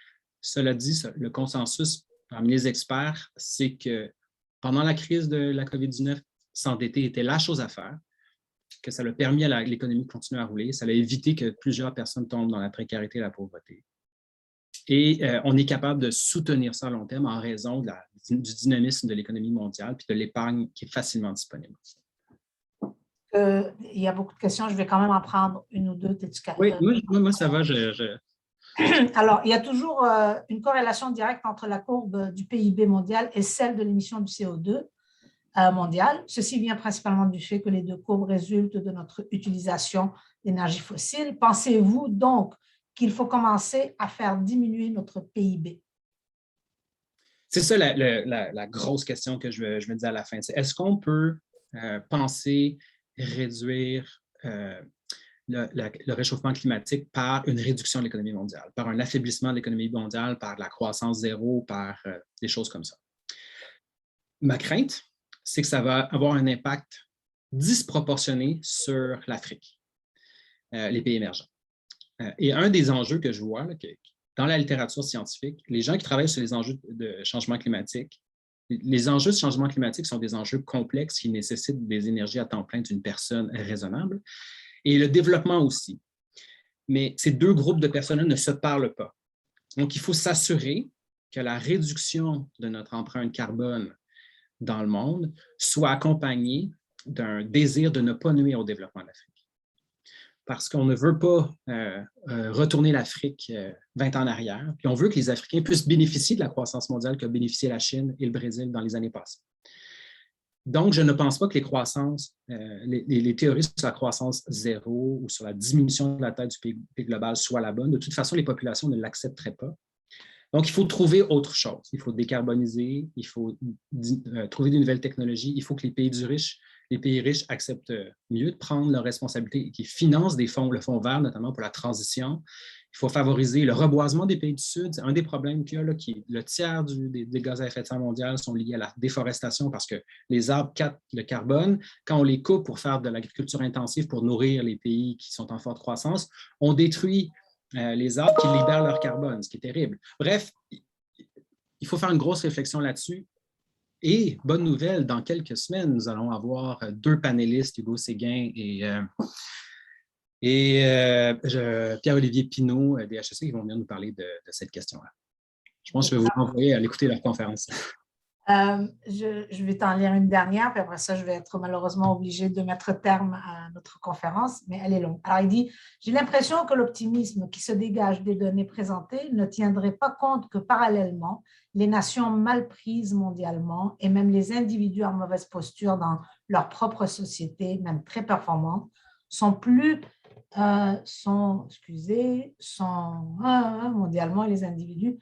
Cela dit, le consensus parmi les experts, c'est que pendant la crise de la COVID-19, s'endetter était la chose à faire, que ça a permis à l'économie de continuer à rouler, ça a évité que plusieurs personnes tombent dans la précarité et la pauvreté. Et on est capable de soutenir ça à long terme en raison du dynamisme de l'économie mondiale et de l'épargne qui est facilement disponible. Il y a beaucoup de questions, je vais quand même en prendre une ou deux. Oui, moi, ça va. Alors, il y a toujours une corrélation directe entre la courbe du PIB mondial et celle de l'émission du CO2 mondiale. Ceci vient principalement du fait que les deux courbes résultent de notre utilisation d'énergie fossile. Pensez-vous donc qu'il faut commencer à faire diminuer notre PIB? C'est ça la grosse question que je me dis à la fin. Est-ce qu'on peut penser réduire le réchauffement climatique par une réduction de l'économie mondiale, par un affaiblissement de l'économie mondiale, par la croissance zéro, par des choses comme ça? Ma crainte, c'est que ça va avoir un impact disproportionné sur l'Afrique, les pays émergents. Et un des enjeux que je vois dans la littérature scientifique, les gens qui travaillent sur les enjeux de changement climatique, les enjeux de changement climatique sont des enjeux complexes qui nécessitent des énergies à temps plein d'une personne raisonnable, et le développement aussi. Mais ces deux groupes de personnes ne se parlent pas. Donc, il faut s'assurer que la réduction de notre empreinte carbone dans le monde soit accompagnée d'un désir de ne pas nuire au développement de l'Afrique. Parce qu'on ne veut pas retourner l'Afrique 20 ans en arrière, puis on veut que les Africains puissent bénéficier de la croissance mondiale qu'a bénéficié la Chine et le Brésil dans les années passées. Donc, je ne pense pas que les théories sur la croissance zéro ou sur la diminution de la taille du PIB global soient la bonne. De toute façon, les populations ne l'accepteraient pas. Donc, il faut trouver autre chose. Il faut décarboniser, il faut trouver de nouvelles technologies. Il faut que les pays riches acceptent mieux de prendre leurs responsabilités et qu'ils financent le fonds vert, notamment pour la transition. Il faut favoriser le reboisement des pays du Sud. C'est un des problèmes qu'il y a, là, le tiers des gaz à effet de serre mondial sont liés à la déforestation parce que les arbres captent le carbone. Quand on les coupe pour faire de l'agriculture intensive pour nourrir les pays qui sont en forte croissance, on détruit les arbres qui libèrent leur carbone, ce qui est terrible. Bref, il faut faire une grosse réflexion là-dessus. Et bonne nouvelle, dans quelques semaines, nous allons avoir 2 panélistes, Hugo Séguin et Pierre-Olivier Pinault des HEC qui vont venir nous parler de cette question-là. Je pense que je vais vous envoyer à l'écouter leur conférence. Je vais t'en lire une dernière, puis après ça, je vais être malheureusement obligée de mettre terme à notre conférence, mais elle est longue. Alors, il dit « J'ai l'impression que l'optimisme qui se dégage des données présentées ne tiendrait pas compte que parallèlement, les nations mal prises mondialement et même les individus en mauvaise posture dans leur propre société, même très performantes, mondialement, les individus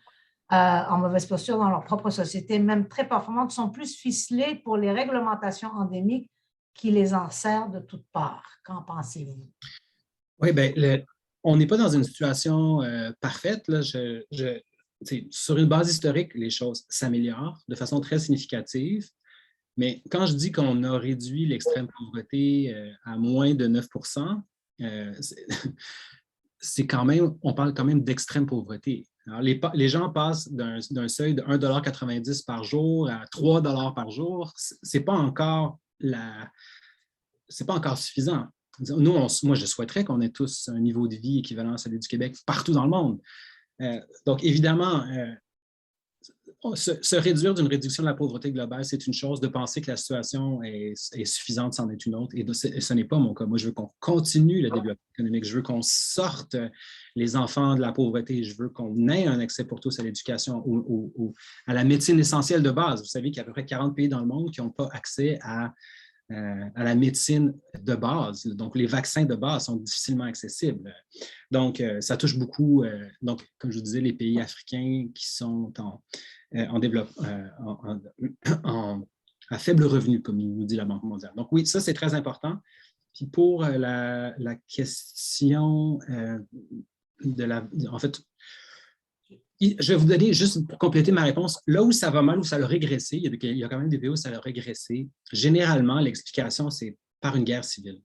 en mauvaise posture dans leur propre société, même très performantes, sont plus ficelés pour les réglementations endémiques qui les enserrent de toutes parts. Qu'en pensez-vous? Oui, bien, on n'est pas dans une situation parfaite. Là. Sur une base historique, les choses s'améliorent de façon très significative. Mais quand je dis qu'on a réduit l'extrême pauvreté à moins de 9 c'est quand même, on parle quand même d'extrême pauvreté. Alors, les gens passent d'un seuil de 1,90 $ par jour à 3 $ par jour. C'est pas encore suffisant. Nous, moi, je souhaiterais qu'on ait tous un niveau de vie équivalent à celui du Québec partout dans le monde. Donc, évidemment, se réduire d'une réduction de la pauvreté globale, c'est une chose. De penser que la situation est suffisante, c'en est une autre. Et ce n'est pas mon cas. Moi, je veux qu'on continue le développement économique. Je veux qu'on sorte les enfants de la pauvreté. Je veux qu'on ait un accès pour tous à l'éducation, à la médecine essentielle de base. Vous savez qu'il y a à peu près 40 pays dans le monde qui n'ont pas accès à la médecine de base. Donc, les vaccins de base sont difficilement accessibles. Donc, ça touche beaucoup, donc, comme je vous disais, les pays africains qui sont à faible revenu, comme nous dit la Banque mondiale. Donc, oui, ça, c'est très important. Puis pour la question en fait, je vais vous donner, juste pour compléter ma réponse, là où ça va mal, où ça a régressé, il y a quand même des vidéos où ça a régressé. Généralement, l'explication, c'est par une guerre civile.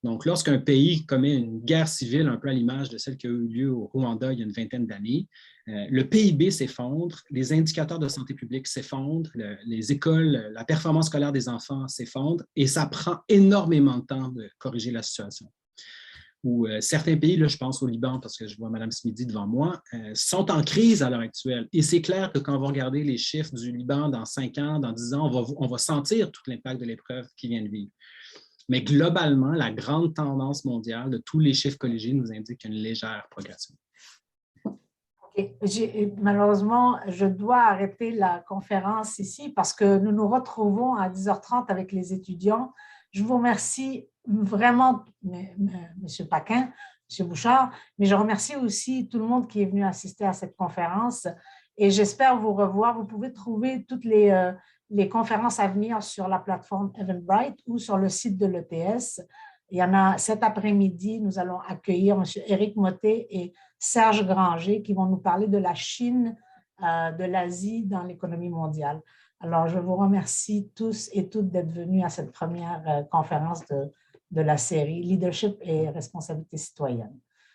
Donc, lorsqu'un pays commet une guerre civile, un peu à l'image de celle qui a eu lieu au Rwanda il y a une vingtaine d'années, le PIB s'effondre, les indicateurs de santé publique s'effondrent, les écoles, la performance scolaire des enfants s'effondre et ça prend énormément de temps de corriger la situation. Où certains pays, là, je pense au Liban, parce que je vois Mme Smidi devant moi, sont en crise à l'heure actuelle. Et c'est clair que quand on va regarder les chiffres du Liban dans 5 ans, dans 10 ans, on va sentir tout l'impact de l'épreuve qui vient de vivre. Mais globalement, la grande tendance mondiale de tous les chiffres colligés nous indique une légère progression. Malheureusement, je dois arrêter la conférence ici parce que nous nous retrouvons à 10h30 avec les étudiants. Je vous remercie vraiment, M. Paquin, M. Bouchard, mais je remercie aussi tout le monde qui est venu assister à cette conférence et j'espère vous revoir. Vous pouvez trouver toutes les conférences à venir sur la plateforme Eventbrite ou sur le site de l'ETS. Il y en a cet après-midi, nous allons accueillir M. Éric Mottet et Serge Granger qui vont nous parler de la Chine, de l'Asie dans l'économie mondiale. Alors, je vous remercie tous et toutes d'être venus à cette première conférence de la série Leadership et responsabilité citoyenne.